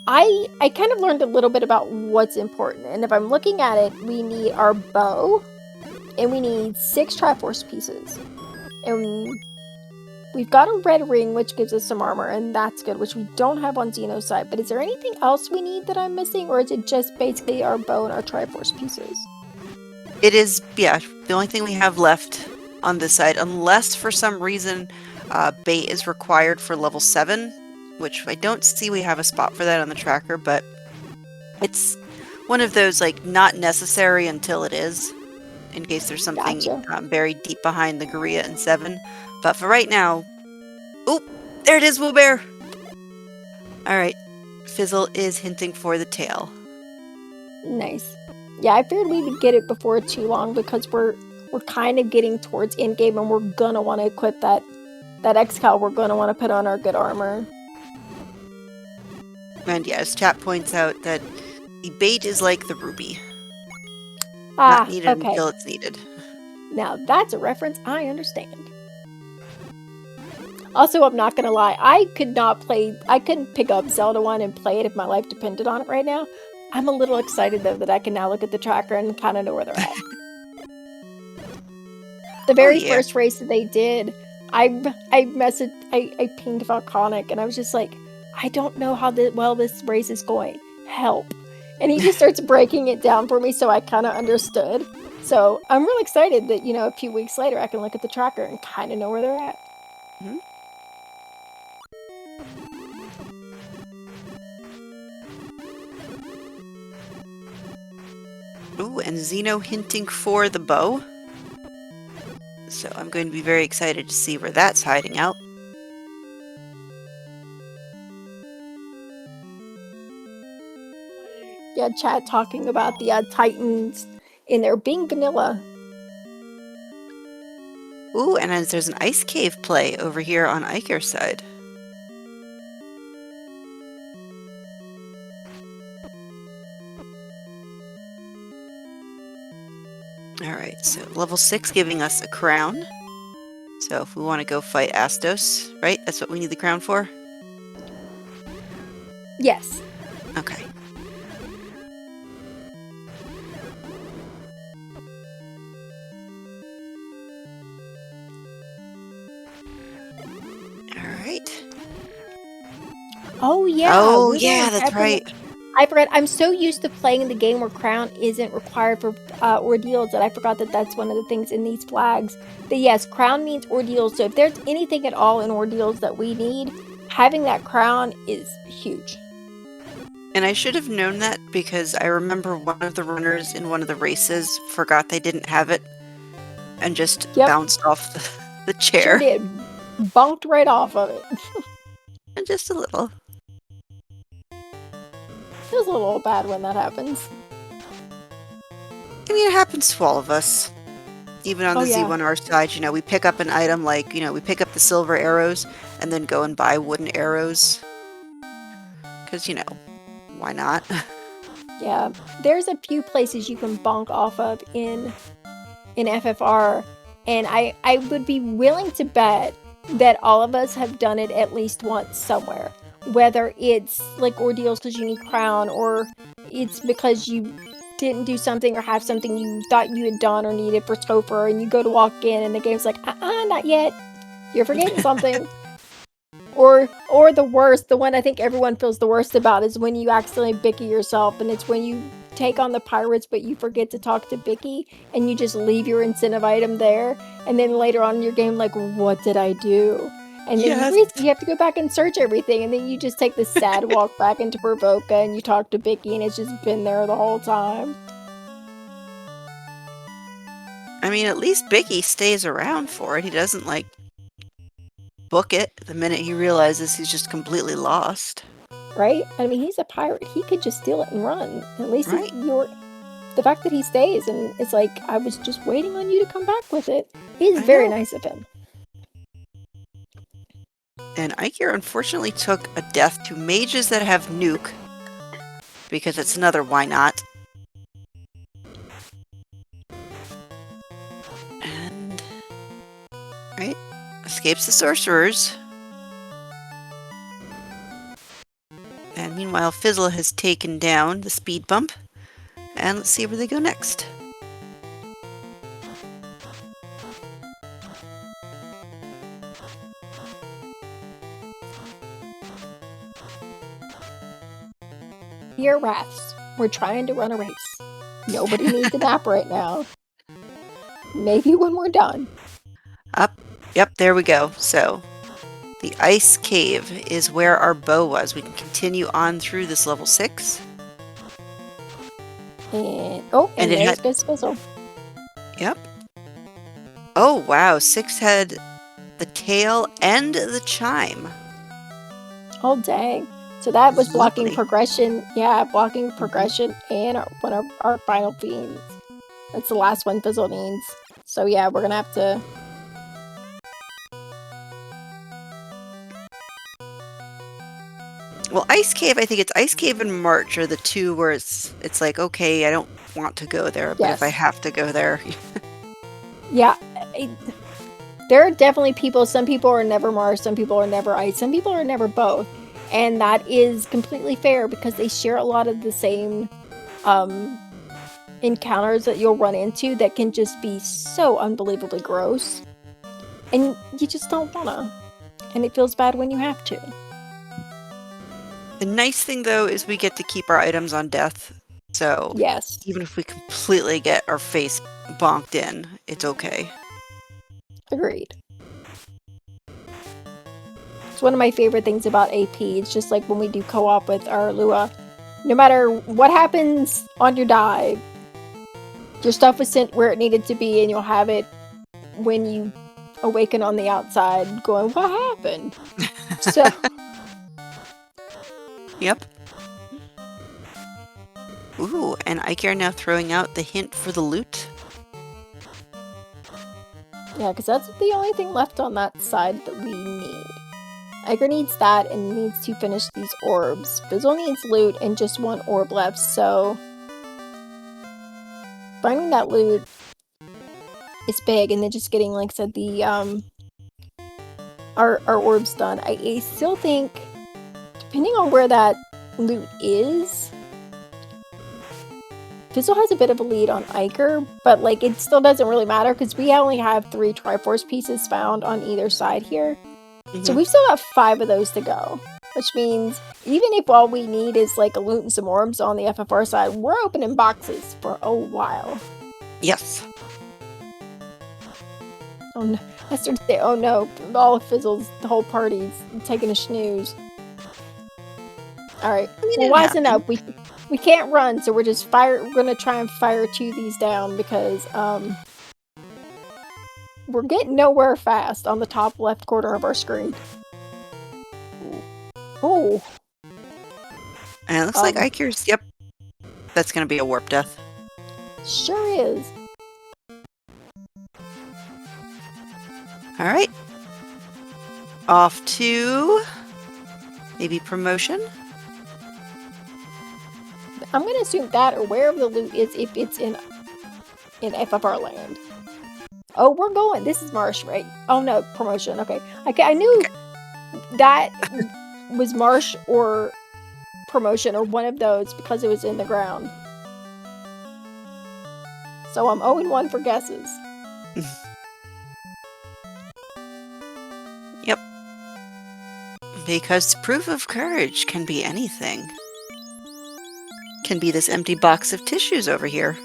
I kind of learned a little bit about what's important. And if I'm looking at it, we need our bow. And we need 6 Triforce pieces. And we've got a red ring, which gives us some armor, and that's good, which we don't have on Xeno's side. But is there anything else we need that I'm missing, or is it just basically our bow and our Triforce pieces?
It is, yeah, the only thing we have left on this side, unless for some reason bait is required for level 7, which I don't see we have a spot for that on the tracker, but it's one of those, like, not necessary until it is. In case there's something buried deep behind the Gorilla and 7. But for right now... Oop! There it is, Woo Bear! Alright. Fizzle is hinting for the tail.
Nice. Yeah, I figured we would get it before too long because we're we're kind of getting towards endgame, and we're gonna want to equip that X-Cal. We're gonna want to put on our good armor.
And yes, chat points out that the bait is like the ruby.
Ah,
Not needed
okay.
until it's needed.
Now that's a reference I understand. Also, I'm not gonna lie, I couldn't pick up Zelda 1 and play it if my life depended on it right now. I'm a little excited though that I can now look at the tracker and kind of know where they're at. The very first race that they did, I pinged Volcanic and I was just like, I don't know how well this race is going. Help. And he just starts breaking it down for me, so I kind of understood. So I'm really excited that, a few weeks later I can look at the tracker and kind of know where they're at.
Mm-hmm. Ooh, and Xeno hinting for the bow. So I'm going to be very excited to see where that's hiding out.
Yeah, chat talking about the Titans in there being vanilla.
Ooh, and there's an ice cave play over here on Iker's side. Alright, so level 6 giving us a crown. So if we want to go fight Astos, right? That's what we need the crown for?
Yes.
Okay. Alright.
Oh, yeah.
Oh, yeah, that's right.
I forgot. I'm so used to playing the game where crown isn't required for ordeals that I forgot that that's one of the things in these flags. But yes, crown means ordeals. So if there's anything at all in ordeals that we need, having that crown is huge.
And I should have known that because I remember one of the runners in one of the races forgot they didn't have it and just bounced off the chair.
Sure did. Bunked right off of it.
And just a little.
Feels a little bad when that happens.
I mean, it happens to all of us. Even on the Z1R side, we pick up an item like, we pick up the silver arrows and then go and buy wooden arrows. Because, why not?
Yeah, there's a few places you can bonk off of in FFR, and I would be willing to bet that all of us have done it at least once somewhere. Whether it's like ordeals because you need crown, or it's because you didn't do something or have something you thought you had done or needed for Topher, and you go to walk in and the game's like, not yet. You're forgetting something. Or the worst, the one I think everyone feels the worst about is when you accidentally Bicky yourself, and it's when you take on the pirates but you forget to talk to Bicky and you just leave your incentive item there, and then later on in your game like, what did I do? And then you have to go back and search everything, and then you just take the sad walk back into Provoca and you talk to Bicky and it's just been there the whole time.
I mean, at least Bicky stays around for it. He doesn't book it the minute he realizes he's just completely lost.
Right? I mean, he's a pirate. He could just steal it and run. At least the fact that he stays and it's like, I was just waiting on you to come back with it, is very nice of him.
And Iker unfortunately took a death to mages that have nuke, because it's another why not. And escapes the sorcerers. And meanwhile, Fizzle has taken down the speed bump. And let's see where they go next.
Here, Wraths, we're trying to run a race. Nobody needs a nap right now. Maybe when we're done.
Yep, there we go. So, the ice cave is where our bow was. We can continue on through this level 6.
And there's good Fizzle.
Yep. Oh, wow. 6 had the tail and the chime.
Oh, dang. So that was blocking progression. Yeah, blocking progression and one of our final fiends. That's the last one Fizzle needs. So yeah, we're gonna have to...
Well, Ice Cave, I think it's Ice Cave and March are the two where it's like, okay, I don't want to go there, but if I
Yes.
have to go there.
Yeah, there are definitely people, some people are never Marsh, some people are never Ice, some people are never both. And that is completely fair because they share a lot of the same encounters that you'll run into that can just be so unbelievably gross. And you just don't wanna. And it feels bad when you have to.
The nice thing, though, is we get to keep our items on death. So
Yes.
even if we completely get our face bonked in, it's okay.
Agreed. It's one of my favorite things about AP. It's just like when we do co-op with our Lua. No matter what happens on your dive, your stuff was sent where it needed to be, and you'll have it when you awaken on the outside going, what happened? So...
Yep. Ooh, and Ike are now throwing out the hint for the loot.
Yeah, because that's the only thing left on that side that we need. Iger needs that and needs to finish these orbs. Fizzle needs loot and just one orb left, so... finding that loot is big, and then just getting, like I said, the, our orbs done. I still think, depending on where that loot is, Fizzle has a bit of a lead on Iker, but, like, it still doesn't really matter, because we only have 3 Triforce pieces found on either side here. So we've still got 5 of those to go, which means even if all we need is like a loot and some orbs on the FFR side, we're opening boxes for a while.
Yes.
Oh no, I started to say, oh no, all of Fizzle's, the whole party's taking a snooze. Alright, well, wisen up. We can't run, so we're just we're gonna try and fire 2 of these down because, we're getting nowhere fast on the top left corner of our screen. Oh.
And it looks like Ike's, yep. That's going to be a warp death.
Sure is.
Alright. Off to maybe promotion?
I'm gonna assume that, or wherever the loot is, if it's in FFR land. Oh, we're going. This is Marsh, right? Oh no, promotion. Okay. I knew that was Marsh or promotion or one of those because it was in the ground. So I'm 0-1 for guesses.
Yep. Because proof of courage can be anything. Can be this empty box of tissues over here.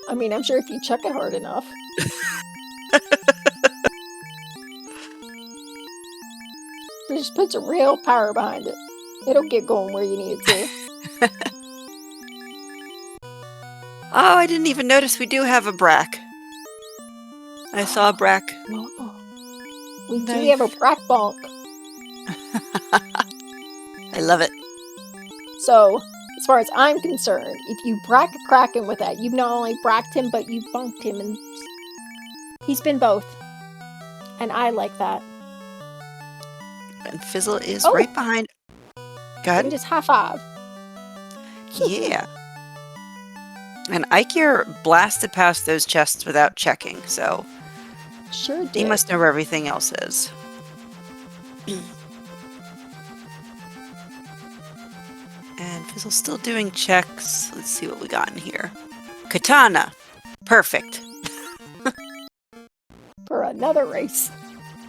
I mean, I'm sure if you check it hard enough. It just puts a real power behind it. It'll get going where you need it to.
Oh, I didn't even notice we do have a Brack. I saw a Brack.
We do have a Brack bonk.
I love it.
So, as far as I'm concerned, if you brack a Kraken with that, you've not only bracked him, but you've bunked him, and he's been both. And I like that.
And Fizzle is right behind. Go ahead.
Just high five.
Yeah. And Ike blasted past those chests without checking, so
sure did.
He must know where everything else is. And Fizzle's still doing checks. Let's see what we got in here. Katana. Perfect.
For another race.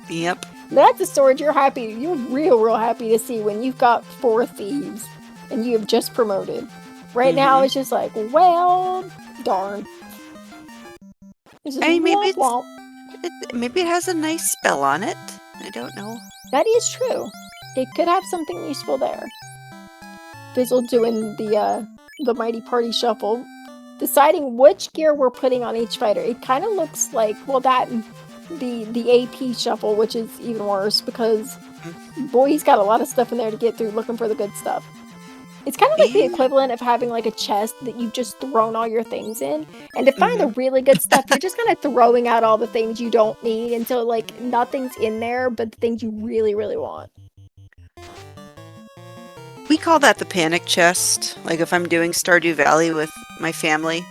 Yep.
That's a sword you're real happy to see when you've got 4 thieves and you have just promoted. Right now it's just like, well, darn.
I mean, maybe it has a nice spell on it. I don't know.
That is true. It could have something useful there. Fizzle doing the mighty party shuffle, deciding which gear we're putting on each fighter. It kind of looks like, well, that the AP shuffle, which is even worse because boy, he's got a lot of stuff in there to get through looking for the good stuff. It's kind of like the
Yeah.
equivalent of having like a chest that you've just thrown all your things in. And to find the
Mm-hmm.
really good stuff, you're just kind of throwing out all the things you don't need until like nothing's in there but the things you really, really want.
We call that the panic chest. Like if I'm doing Stardew Valley with my family,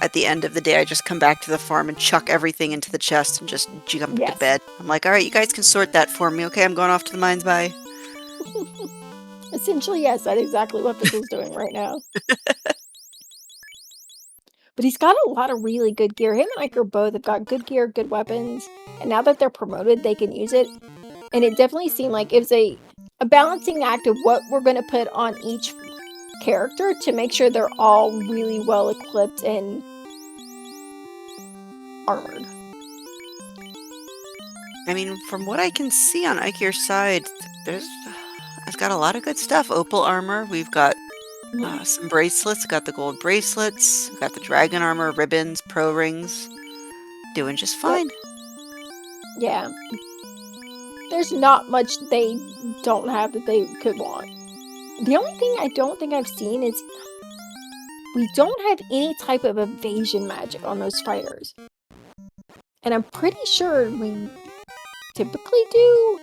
at the end of the day, I just come back to the farm and chuck everything into the chest and just jump to
Yes.
bed. I'm like, all right, you guys can sort that for me. Okay, I'm going off to the mines. Bye.
Essentially, yes, that's exactly what Fizzle's doing right now. But he's got a lot of really good gear. Him and Ike are both have got good gear, good weapons, and now that they're promoted, they can use it. And it definitely seemed like it was a balancing act of what we're going to put on each character to make sure they're all really well equipped and armored.
I mean, from what I can see on Ikir's side, there's I've got a lot of good stuff. Opal armor. We've got
Mhm.
some bracelets. Got the gold bracelets. Got the dragon armor, ribbons, pro rings. Doing just
Yep.
fine.
Yeah. There's not much they don't have that they could want. The only thing I don't think I've seen is we don't have any type of evasion magic on those fighters. And I'm pretty sure we typically do.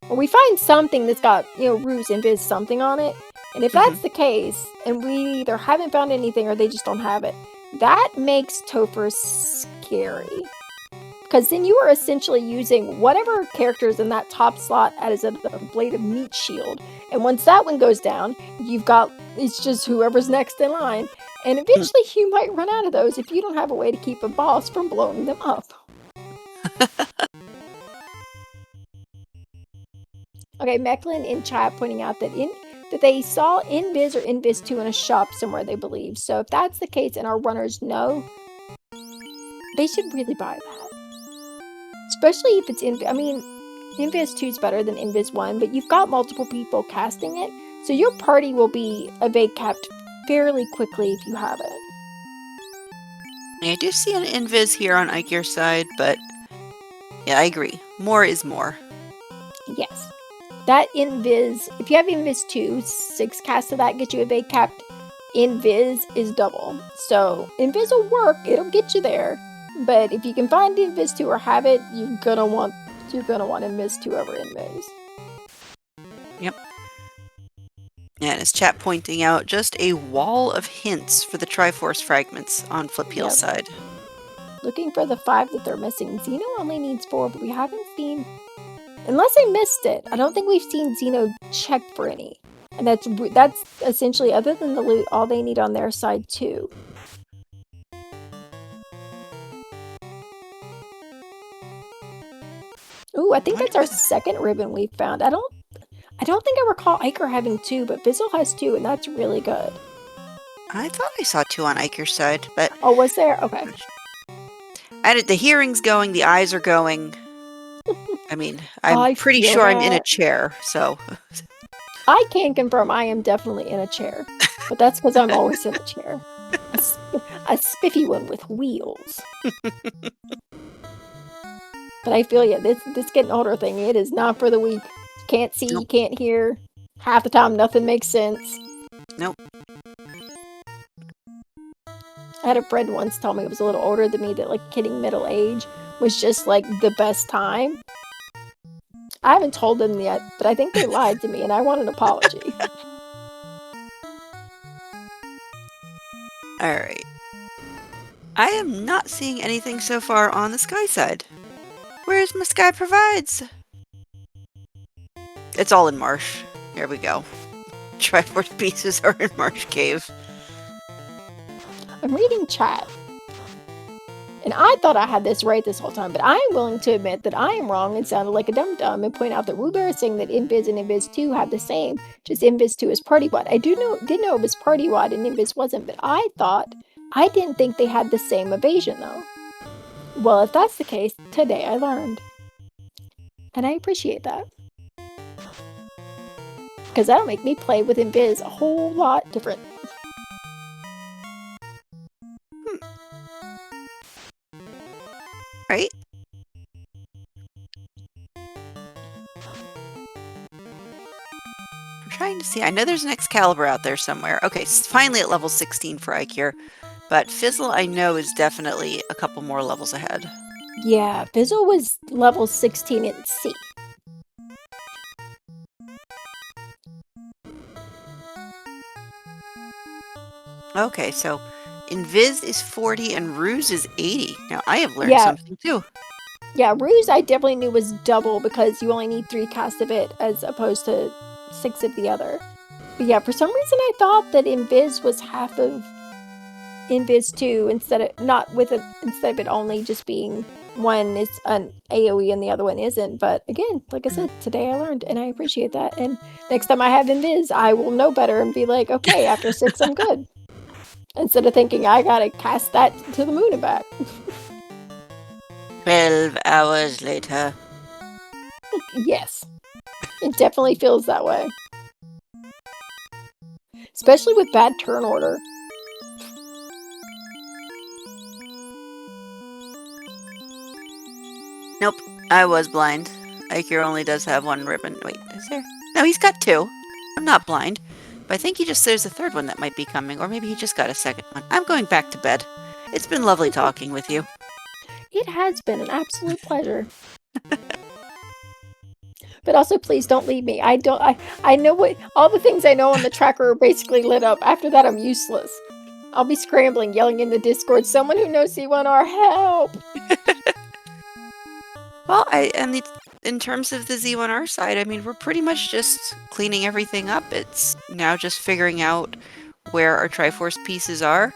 Or we find something that's got, ruse, invis, something on it. And if
Mm-hmm.
that's the case, and we either haven't found anything or they just don't have it, that makes Topher scary. Because then you are essentially using whatever characters in that top slot as a blade of meat shield. And once that one goes down, it's just whoever's next in line. And eventually you might run out of those if you don't have a way to keep a boss from blowing them up. Okay, Mecklin in chat pointing out that they saw Invis or Invis 2 in a shop somewhere, they believe. So if that's the case and our runners know, they should really buy that. Especially if it's Invis 2 is better than Invis 1, but you've got multiple people casting it, so your party will be evade capped fairly quickly if you have it.
I do see an invis here on Ikir's side, but yeah, I agree. More is more.
Yes. That Invis, if you have Invis 2, 6 casts of that get you evade capped. Invis is double. So Invis will work, it'll get you there. But if you can find Invis 2 or have it, you're gonna want Invis 2 over Invis.
Yep. And as chat pointing out, just a wall of hints for the Triforce fragments on Flipheel's
Yep.
side.
Looking for the 5 that they're missing. Xeno only needs 4, but we haven't seen, unless I missed it, I don't think we've seen Xeno check for any. And that's essentially, other than the loot, all they need on their side too. Ooh, I think that's our second ribbon we've found. I don't think I recall Iker having 2, but Fizzle has 2, and that's really good.
I thought I saw 2 on Ikir's side, but
Oh, was there? Okay.
the hearing's going, the eyes are going. I mean, I'm
I
pretty
feel
sure I'm in a
that.
chair, so.
I can confirm I am definitely in a chair, but that's because I'm always in a chair. A spiffy one with wheels. But I feel you. This getting older thing, it is not for the weak. You can't see,
Nope.
you can't hear. Half the time, nothing makes sense.
Nope.
I had a friend once tell me, it was a little older than me, that like hitting middle age was just like the best time. I haven't told them yet, but I think they lied to me, and I want an apology.
Alright. I am not seeing anything so far on the sky side. Where's my sky provides? It's all in marsh. Here we go. Triforce pieces are in Marsh Cave.
I'm reading chat. And I thought I had this right this whole time, but I am willing to admit that I am wrong and sounded like a dum-dum and point out that Rubear is saying that Invis and Invis 2 have the same, just Invis 2 is party wide. I did know it was party wide and Invis wasn't, but I didn't think they had the same evasion though. Well, if that's the case, today I learned. And I appreciate that. Because that'll make me play with Invis a whole lot different.
Right? I'm trying trying to see. I know there's an Excalibur out there somewhere. Okay, finally at level 16 for Ikir. But Fizzle, I know, is definitely a couple more levels ahead.
Yeah, Fizzle was level 16 in C.
Okay, so Invis is 40 and Ruse is 80. Now, I have learned
Yeah.
something too.
Yeah, Ruse I definitely knew was double because you only need 3 casts of it as opposed to 6 of the other. But yeah, for some reason I thought that Invis was half of Invis 2 instead of it only just being one is an AoE and the other one isn't. But again, like I said, today I learned and I appreciate that. And next time I have Invis, I will know better and be like, okay, after 6 I'm good. Instead of thinking I gotta cast that to the moon and back.
12 hours later.
Yes. It definitely feels that way. Especially with bad turn order.
Nope, I was blind. Ikir only does have one ribbon. Wait, is there? No, he's got 2. I'm not blind. But I think there's a third one that might be coming, or maybe he just got a second one. I'm going back to bed. It's been lovely talking with you.
It has been an absolute pleasure. But also, please don't leave me. I know what all the things I know on the tracker are basically lit up. After that, I'm useless. I'll be scrambling, yelling in the Discord, someone who knows Z1R, help!
Well, in terms of the Z1R side, I mean, we're pretty much just cleaning everything up. It's now just figuring out where our Triforce pieces are.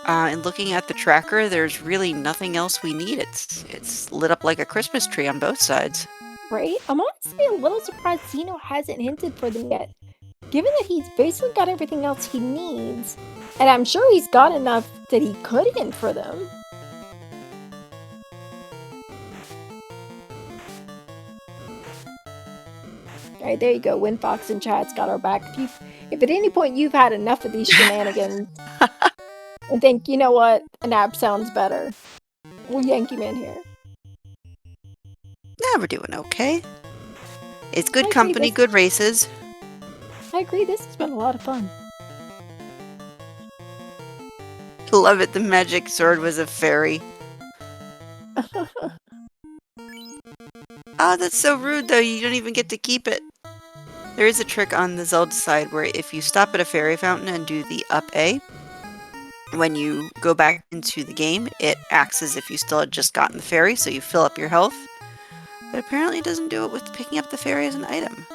And looking at the tracker, there's really nothing else we need. It's lit up like a Christmas tree on both sides.
Right? I'm honestly a little surprised Zeno hasn't hinted for them yet. Given that he's basically got everything else he needs, and I'm sure he's got enough that he could hint for them. Alright, there you go. Windfox in chat's got our back. If at any point you've had enough of these shenanigans and think, you know what, an app sounds better, we'll yank him in here.
Yeah, we're doing okay. It's good company, good races.
I agree, this has been a lot of fun.
Love it, the magic sword was a fairy. Oh, that's so rude though, you don't even get to keep it. There is a trick on the Zelda side where if you stop at a fairy fountain and do the up A, when you go back into the game, it acts as if you still had just gotten the fairy, so you fill up your health. But apparently it doesn't do it with picking up the fairy as an item.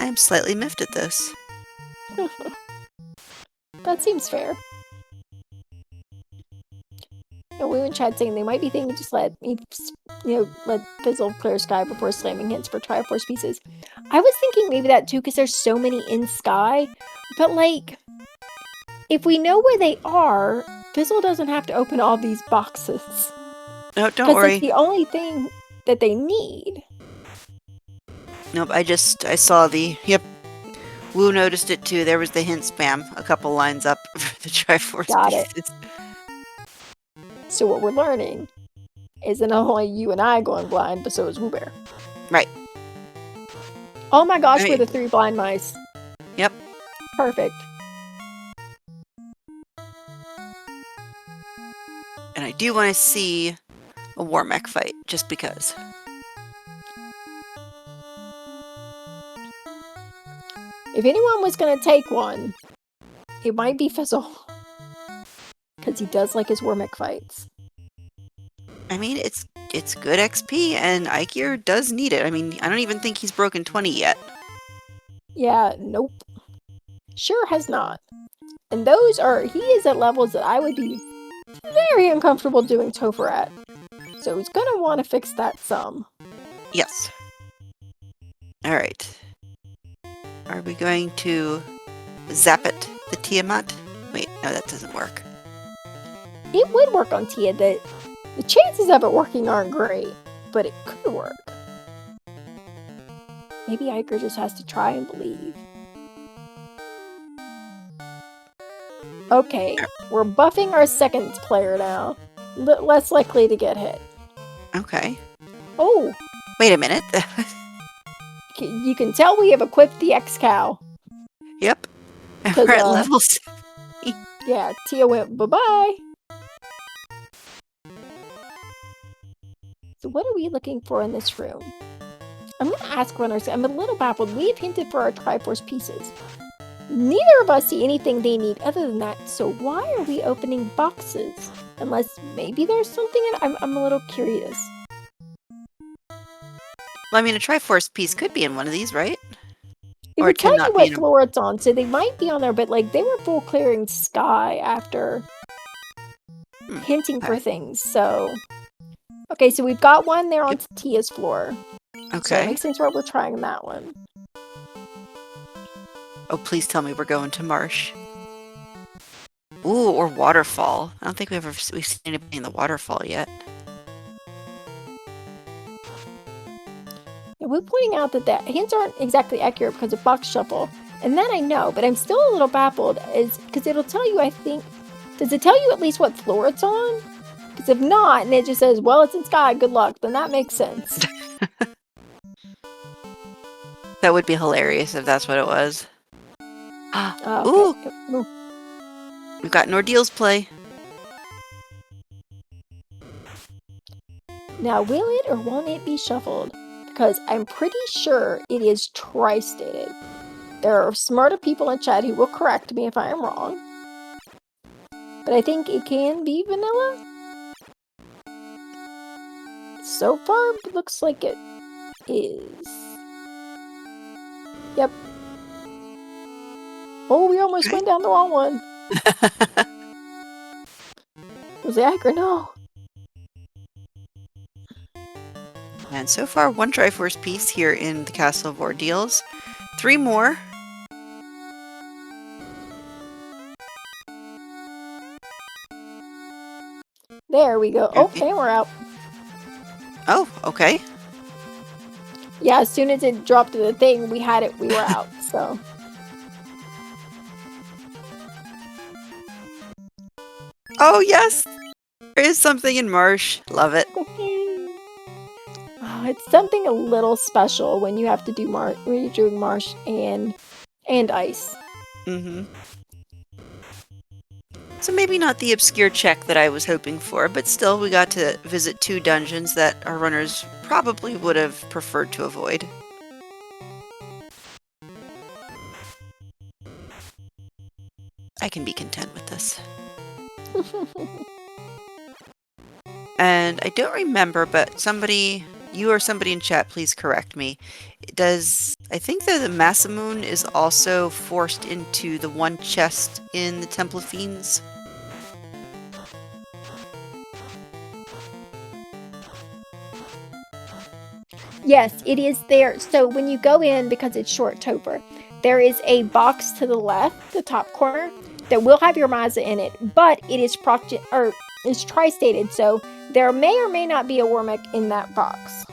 I am slightly miffed at this.
That seems fair. And we in chat saying they might be thinking just let Fizzle clear sky before slamming hints for Triforce pieces. I was thinking maybe that too because there's so many in sky. But like, if we know where they are, Fizzle doesn't have to open all these boxes.
No, don't worry.
Because it's the only thing that they need.
Nope, I saw yep. Wu noticed it too. There was the hint spam a couple lines up for the Triforce pieces.
So what we're learning is not only you and I going blind, but so is Woo Bear.
Right.
Oh my gosh, we're the 3 blind mice.
Yep.
Perfect.
And I do want to see a Warmech fight, just because.
If anyone was going to take one, it might be Fizzle. Because he does like his Warmech fights.
I mean, it's good XP, and Ikir does need it. I mean, I don't even think he's broken 20 yet.
Yeah, nope. Sure has not. And he is at levels that I would be very uncomfortable doing Topher at. So he's going to want to fix that some.
Yes. Alright. Are we going to zap it, the Tiamat? Wait, no, that doesn't work.
It would work on Tia. The chances of it working aren't great, but it could work. Maybe Iker just has to try and believe. Okay, we're buffing our second player now. Less likely to get hit.
Okay.
Oh!
Wait a minute.
You can tell we have equipped the X-Cow.
Yep. And
'Cause,
we're at level 6.
Yeah, Tia went bye-bye. So what are we looking for in this room? I'm going to ask runners. I'm a little baffled. We've hinted for our Triforce pieces. Neither of us see anything they need other than that, so why are we opening boxes? Unless maybe there's something I'm a little curious.
Well, I mean, a Triforce piece could be in one of these, right?
It
Or
would
it
tell you
cannot be
what
in a...
floor it's on, so they might be on there, but like they were full clearing sky after hinting for
okay.
things, so... Okay, so we've got one there on Tia's floor. So it
Okay.
makes sense why we're trying that one.
Oh, please tell me we're going to Marsh. Ooh, or Waterfall. I don't think we've seen anybody in the Waterfall yet.
Yeah, we're pointing out that the hints aren't exactly accurate because of box shuffle. And that I know, but I'm still a little baffled is because it'll tell you, I think... Does it tell you at least what floor it's on? Because if not, and it just says, well, it's in sky, good luck, then that makes sense.
That would be hilarious if that's what it was.
Okay.
Ooh! We've got Nordeal's play.
Now, will it or won't it be shuffled? Because I'm pretty sure it is tri-stated. There are smarter people in chat who will correct me if I am wrong. But I think it can be vanilla. So far, it looks like it is. Yep. Oh, we almost went down the wrong one. Was it accurate? No.
And so far, one Triforce piece here in the Castle of Ordeals. 3 more.
There we go. Oh, and we're out.
Oh, okay.
Yeah, as soon as it dropped to the thing, we had it. We were out, so...
Oh, yes! There is something in Marsh. Love it.
Oh, it's something a little special when you have to do when you're doing marsh and ice.
Mm-hmm. So maybe not the obscure check that I was hoping for, but still we got to visit 2 dungeons that our runners probably would have preferred to avoid. I can be content with this. And I don't remember, but you or somebody in chat, please correct me. I think that the Masamune is also forced into the one chest in the Temple of Fiends?
Yes, it is there. So when you go in, because it's Shorttober, there is a box to the left, the top corner, that will have your Maza in it, but it is tri-stated, so there may or may not be a Wormek in that box.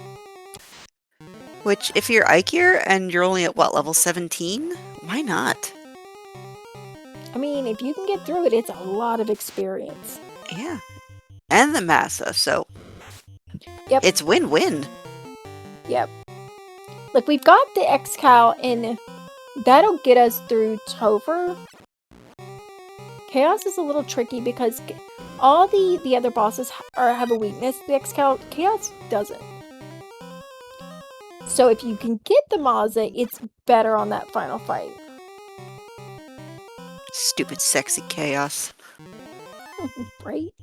Which, if you're Ikir and you're only at, what, level 17? Why not?
I mean, if you can get through it, it's a lot of experience.
Yeah. And the Massa, so...
Yep.
It's win-win.
Yep. Look, we've got the X-Cow, and that'll get us through Tover. Chaos is a little tricky because all the other bosses have a weakness. The X-Cow, Chaos doesn't. So if you can get the Maza, it's better on that final fight.
Stupid sexy Chaos.
Right?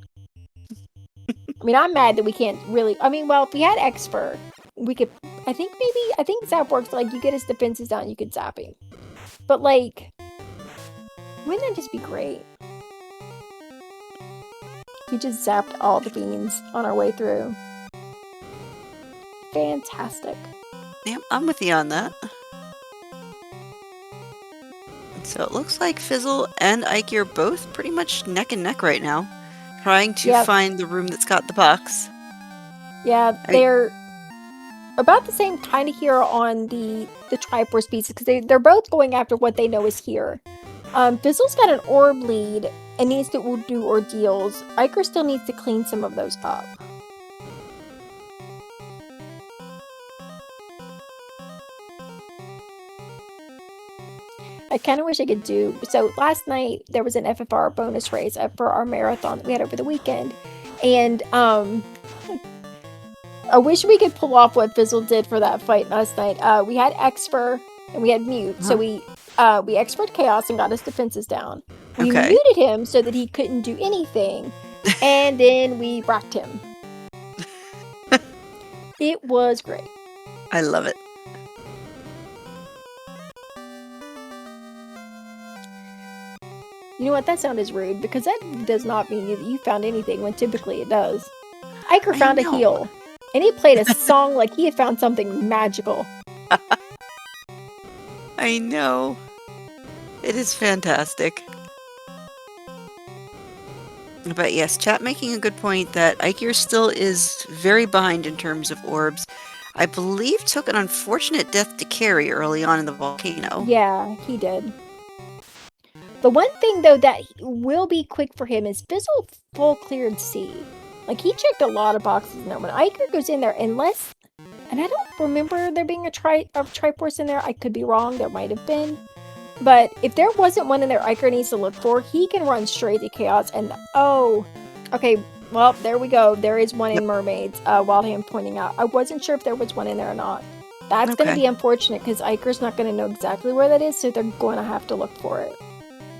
I mean, I'm mad that we can't really... I mean, well, if we had Expert, we could... I think Zap works, like, you get his defenses down, you could zap him. But, like... Wouldn't that just be great? We just zapped all the fiends on our way through. Fantastic.
Yep, I'm with you on that. So it looks like Fizzle and Ike are both pretty much neck and neck right now, trying to find the room that's got the box.
Yeah, they're about the same kind of here on the Triforce pieces, because they're both going after what they know is here. Fizzle's got an orb lead and needs to do ordeals. Iker still needs to clean some of those up. I kind of wish I could do. So last night there was an FFR bonus race for our marathon that we had over the weekend, and I wish we could pull off what Fizzle did for that fight last night. We had Exfer and we had Mute, so we Exfer'd Chaos and got his defenses down. We
Okay.
muted him so that he couldn't do anything, and then we rocked him. It was great.
I love it.
You know what? That sound is rude because that does not mean that you found anything when typically it does. Iker found a heal, and he played a song like he had found something magical.
I know. It is fantastic. But yes, chat making a good point that Iker still is very behind in terms of orbs. I believe took an unfortunate death to Carrie early on in the volcano.
Yeah, he did. The one thing, though, that will be quick for him is Fizzle full cleared C. Like, he checked a lot of boxes now. When Iker goes in there, unless... And I don't remember there being a Triforce in there. I could be wrong. There might have been. But if there wasn't one in there Iker needs to look for, he can run straight to Chaos. And, oh... Okay, well, there we go. There is one in Mermaids, while I'm pointing out. I wasn't sure if there was one in there or not. That's going to be unfortunate, because Iker's not going to know exactly where that is, so they're going to have to look for it.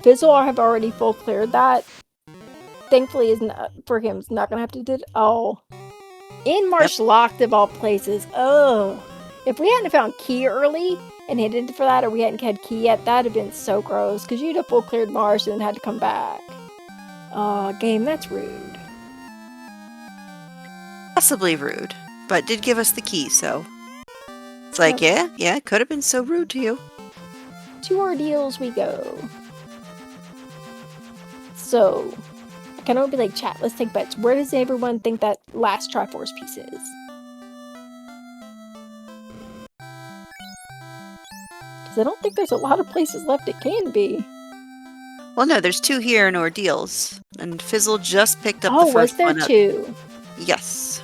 Fizzle have already full cleared that. Thankfully, for him, it's not gonna have to do it. Oh, in Marsh Locked of all places. Oh, if we hadn't found Key early and hit for that, or we hadn't had Key yet, that'd have been so gross. Because you'd have full cleared Marsh and then had to come back. Oh, game, that's rude.
Possibly rude, but did give us the key, so it's like, yeah, it could have been so rude to you.
2 ordeals we go. So, I can only be like, chat, let's take bets. Where does everyone think that last Triforce piece is? Because I don't think there's a lot of places left it can be.
Well, no, there's 2 here in ordeals, and Fizzle just picked up the first one.
Oh, was there 2?
Yes,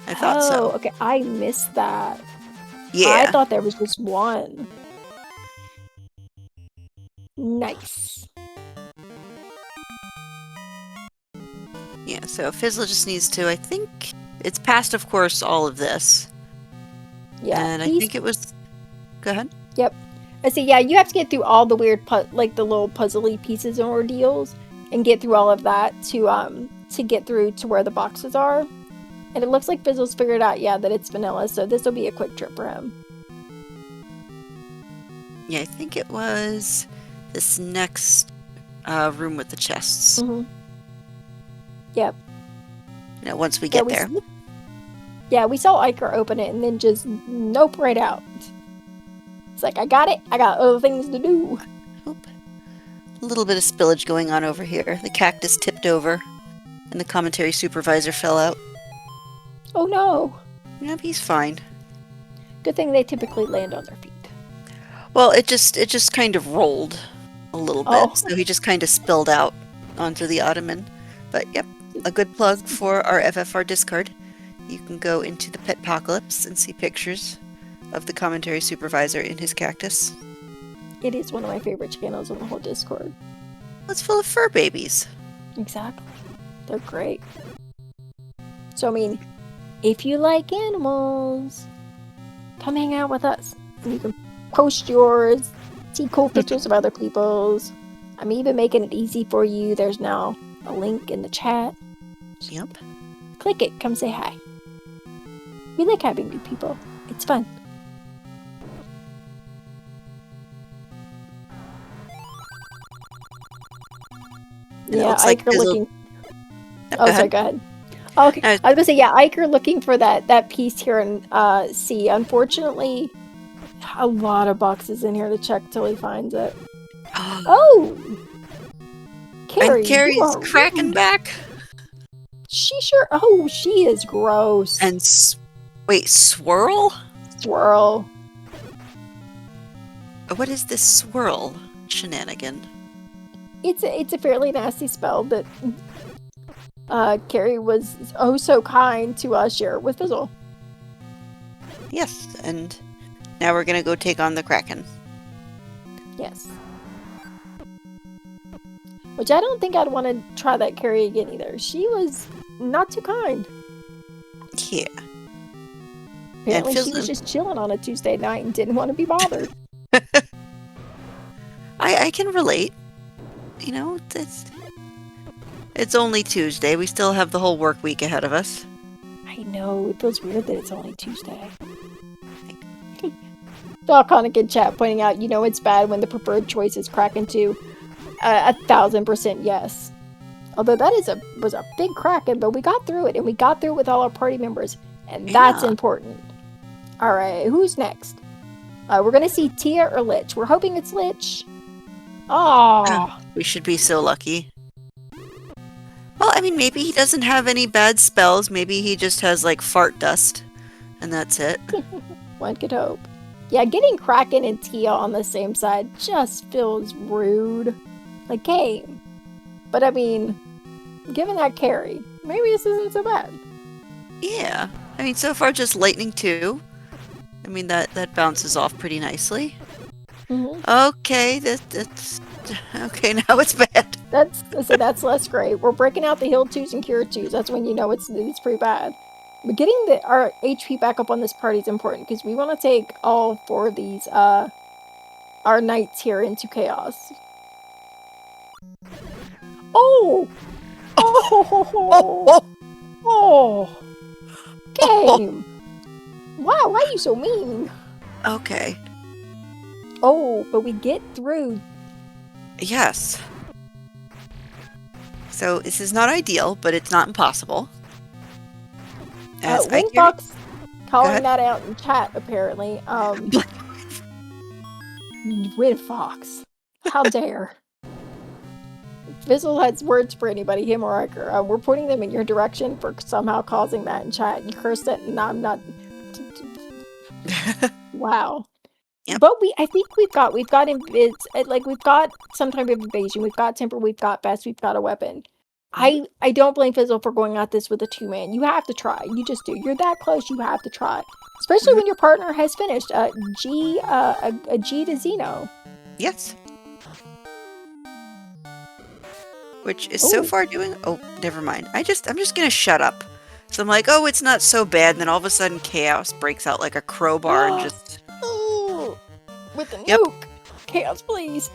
I thought so.
Oh, okay, I missed that.
Yeah.
I thought there was just 1. Nice. Yeah,
so Fizzle just needs to, I think, it's past, of course, all of this.
Yeah.
And I think it was... Go ahead.
Yep. I see, yeah, you have to get through all the weird, like, the little puzzly pieces and ordeals, and get through all of that to get through to where the boxes are. And it looks like Fizzle's figured out, yeah, that it's vanilla, so this will be a quick trip for him.
Yeah, I think it was this next room with the chests.
Mm-hmm. Yep.
You know, once we get there.
Yeah, we saw Iker open it and then just nope right out. It's like, I got it. I got other things to do.
Oop. A little bit of spillage going on over here. The cactus tipped over and the commentary supervisor fell out.
Oh no.
Yep, he's fine.
Good thing they typically land on their feet.
Well, it just kind of rolled a little bit, so he just kind of spilled out onto the ottoman. But yep, a good plug for our FFR Discord. You can go into the Petpocalypse and see pictures of the commentary supervisor in his cactus.
It is one of my favorite channels on the whole Discord.
It's full of fur babies.
Exactly. They're great. So, I mean, if you like animals, come hang out with us. You can post yours, see cool pictures of other people's. I'm even making it easy for you. There's now a link in the chat.
Yep.
Click it. Come say hi. We like having new people. It's fun. Yeah,
like
Iker looking... Oh, sorry, go ahead. Oh, okay. I was going to say, yeah, Iker looking for that piece here in C. Unfortunately, a lot of boxes in here to check till he finds it. Oh! Carrie,
and Carrie's cracking back.
She sure... Oh, she is gross.
And... Wait, Swirl?
Swirl.
What is this swirl shenanigan?
It's a fairly nasty spell that Carrie was oh so kind to share with Fizzle.
Yes, and now we're gonna go take on the Kraken.
Yes. Which I don't think I'd want to try that Carrie again either. She was not too kind.
Yeah.
Apparently she was just chilling on a Tuesday night and didn't want to be bothered.
I can relate. It's only Tuesday. We still have the whole work week ahead of us.
I know, it feels weird that it's only Tuesday. Dalconic in chat pointing out, it's bad when the preferred choices crack into 1,000% yes. Although that was a big kraken, but we got through it, and we got through it with all our party members, and that's important. All right, who's next? We're gonna see Tia or Lich. We're hoping it's Lich. Oh,
we should be so lucky. Well, I mean, maybe he doesn't have any bad spells. Maybe he just has like fart dust, and that's it.
One could hope. Yeah, getting Kraken and Tia on the same side just feels rude. Like, hey, but I mean, given that carry, maybe this isn't so bad.
Yeah, I mean, so far just lightning 2. I mean, that bounces off pretty nicely.
Mm-hmm.
Okay, that's okay. Now it's bad.
That's less great. We're breaking out the heal 2s and cure 2s. That's when you know it's pretty bad. But getting our HP back up on this party is important because we want to take all 4 of these our knights here into chaos. Oh! Oh! Oh! Game! Wow, why are you so mean?
Okay.
Oh, but we get through.
Yes. So this is not ideal, but it's not impossible.
Wingfox calling that out in chat, apparently. Wingfox. How dare. Fizzle has words for anybody, him or Iker. We're pointing them in your direction for somehow causing that in chat. You cursed it, and I'm not. Wow. Yep. But I think we've got we've got some type of evasion. We've got temper. We've got best. We've got a weapon. I don't blame Fizzle for going at this with a 2-man. You have to try. You just do. You're that close. You have to try. Especially when your partner has finished a G to Xeno.
Yes. Which is so far doing. Oh, never mind. I'm just gonna shut up. So I'm like, oh, it's not so bad. And then all of a sudden, chaos breaks out like a crowbar and just.
With the nuke. Chaos, please.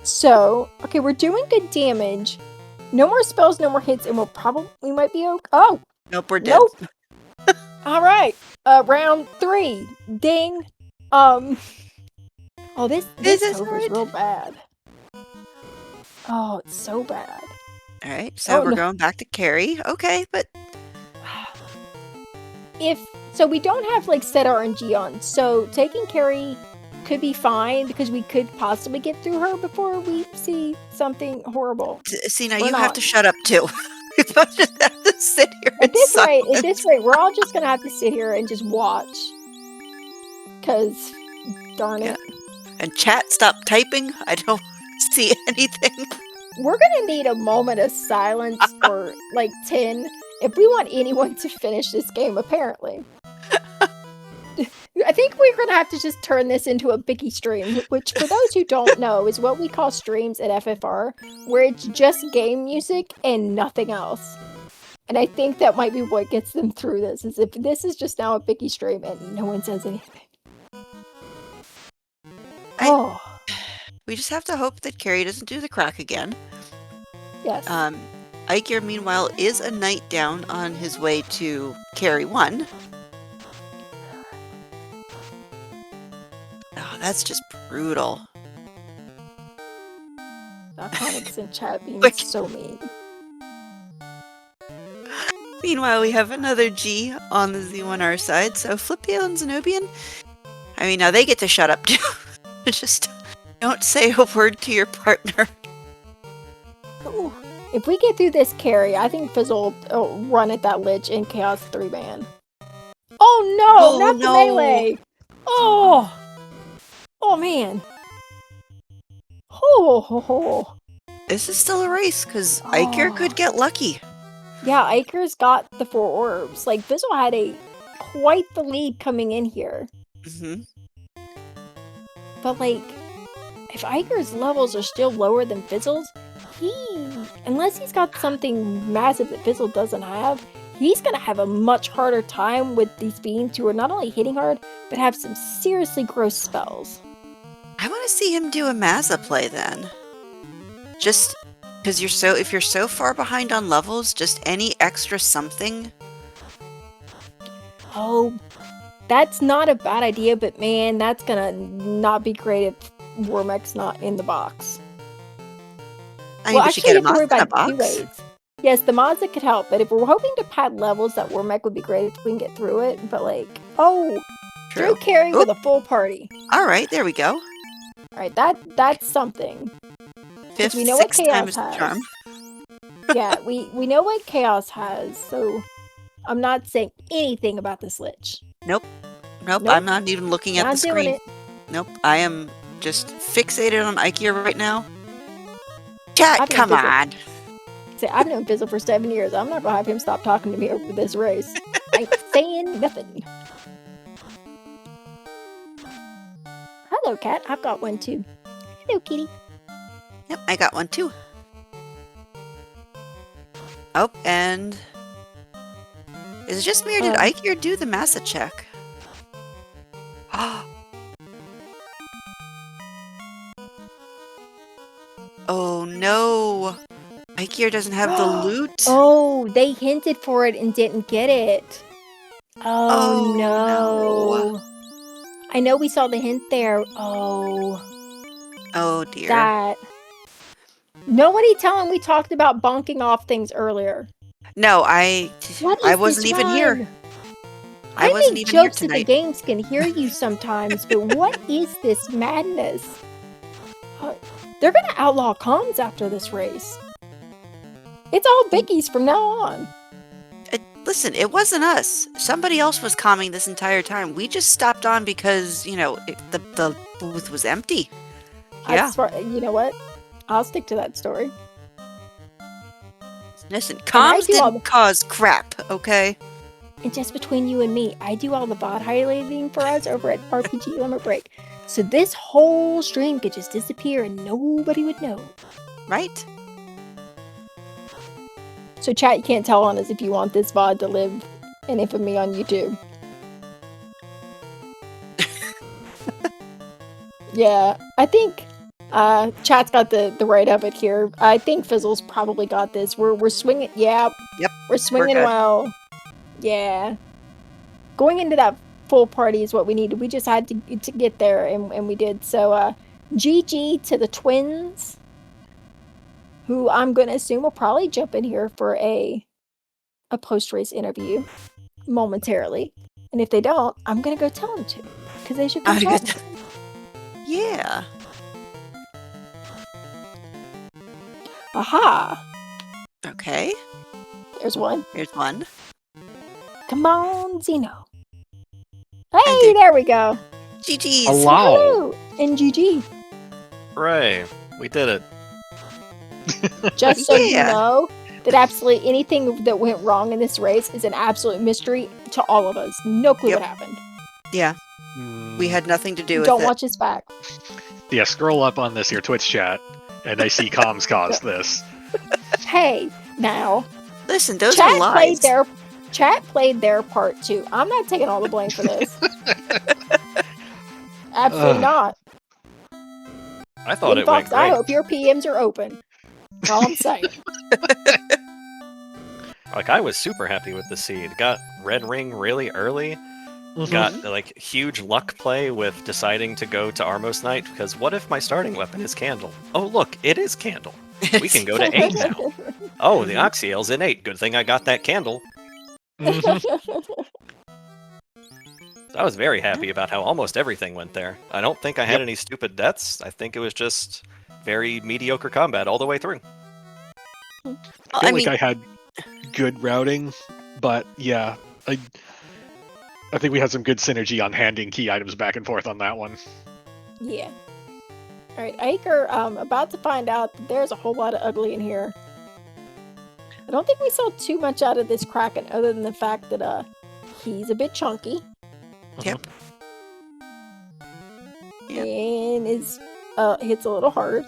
So okay, we're doing good damage. No more spells, no more hits, and we might be okay. Oh!
Nope, we're dead.
Nope. Alright. Round 3. Ding. Oh, this over's real bad. Oh, it's so bad.
Alright, so we're going back to carry. Okay, but...
So we don't have, set RNG on, so taking carry could be fine because we could possibly get through her before we see something horrible.
See, now you have to shut up too. We both just have to sit here
at this rate, we're all just gonna have to sit here and just watch. Cause, darn it.
And chat, stop typing. I don't see anything.
We're gonna need a moment of silence or 10 if we want anyone to finish this game. Apparently. I think we're going to have to just turn this into a Bicky stream, which, for those who don't know, is what we call streams at FFR, where it's just game music and nothing else. And I think that might be what gets them through this, is if this is just now a Bicky stream and no one says anything.
We just have to hope that Carrie doesn't do the crack again.
Yes.
Iker, meanwhile, is a knight down on his way to carry 1. Oh, that's just brutal.
Comics in chat being so mean.
Meanwhile, we have another G on the Z1R side, so Flippio and Zenobian, I mean, now they get to shut up too. Just don't say a word to your partner.
Ooh. If we get through this carry, I think Fizzle will run at that Lich in Chaos 3-man. Oh no, not the melee! Oh! Oh man. Oh.
This is still a race, because Iker could get lucky.
Yeah, Iker's got the 4 orbs. Fizzle had quite the lead coming in here.
Mm-hmm.
But if Iker's levels are still lower than Fizzle's, unless he's got something massive that Fizzle doesn't have, he's gonna have a much harder time with these beings who are not only hitting hard, but have some seriously gross spells.
I want to see him do a Mazza play then. Just because if you're so far behind on levels, just any extra something.
Oh, that's not a bad idea, but man, that's gonna not be great if Wormek's not in the box.
I mean, but you get a
have to worry
Mazza in a
about two
box.
ways. Yes, the Mazda could help, but if we're hoping to pad levels, that Wormek would be great if we can get through it. But
True.
Drew carry with a full party.
All right, there we go.
All right, that's something.
Fifth,
we know what
sixth
Chaos
time is the charm.
Yeah, we know what Chaos has, so I'm not saying anything about this Lich.
Nope. I'm not even looking at the screen.
Doing it.
Nope, I am just fixated on Ikea right now. Chat, come on.
Say, I've known Fizzle for 7 years. I'm not gonna have him stop talking to me over this race. I ain't saying nothing. Hello, cat. I've got one too. Hello, kitty.
Yep, I got one too. Oh, and is it just me or did Ikea do the Massa check? Oh no! Ikea doesn't have the loot.
Oh, they hinted for it and didn't get it. Oh no. I know we saw the hint there. Oh dear. Nobody tell him we talked about bonking off things earlier.
No, I wasn't even here.
I make jokes that the games can hear you sometimes, but what is this madness? They're gonna outlaw comms after this race. It's all biggies from now on.
Listen, it wasn't us. Somebody else was calming this entire time. We just stopped on because, the booth was empty. Yeah.
You know what? I'll stick to that story.
Listen, comms didn't cause crap, okay?
And just between you and me, I do all the bot highlighting for us over at RPG Limit Break. So this whole stream could just disappear and nobody would know.
Right?
So chat, you can't tell on us if you want this VOD to live in infamy on YouTube. Yeah, I think chat's got the right of it here. I think Fizzle's probably got this. We're swinging. Yeah.
Yep.
We're swinging well. Yeah. Going into that full party is what we needed. We just had to get there, and we did. So, GG to the twins, who I'm going to assume will probably jump in here for a post-race interview momentarily. And if they don't, I'm going to go tell them to, because they should come tell them.
Yeah.
Aha!
Okay.
There's one.
Here's one.
Come on, Zeno. Hey, there we go.
GG's.
Hello.
And GG.
Hooray. We did it.
Just so you know, that absolutely anything that went wrong in this race is an absolute mystery to all of us. No clue what happened.
Yeah. We had nothing to do with it.
Don't watch his back.
Yeah, scroll up on this here Twitch chat, and I see comms caused this.
Hey, now.
Listen, those are lies.
Chat played their part too. I'm not taking all the blame for this. Absolutely not.
I thought it went great.
I hope your PMs are open. That's all I'm saying.
I was super happy with the seed. Got red ring really early. Got huge luck play with deciding to go to Armos Knight, because what if my starting weapon is Candle? Oh look, it is Candle. We can go to 8 now. Oh, the Oxyale's in 8. Good thing I got that Candle. I was very happy about how almost everything went there. I don't think I had any stupid deaths. I think it was just very mediocre combat all the way through.
I feel like I had good routing, but yeah, I think we had some good synergy on handing key items back and forth on that one.
Yeah. Alright, Aker, about to find out that there's a whole lot of ugly in here. I don't think we saw too much out of this Kraken, other than the fact that he's a bit chunky.
Yep.
And is hits a little hard.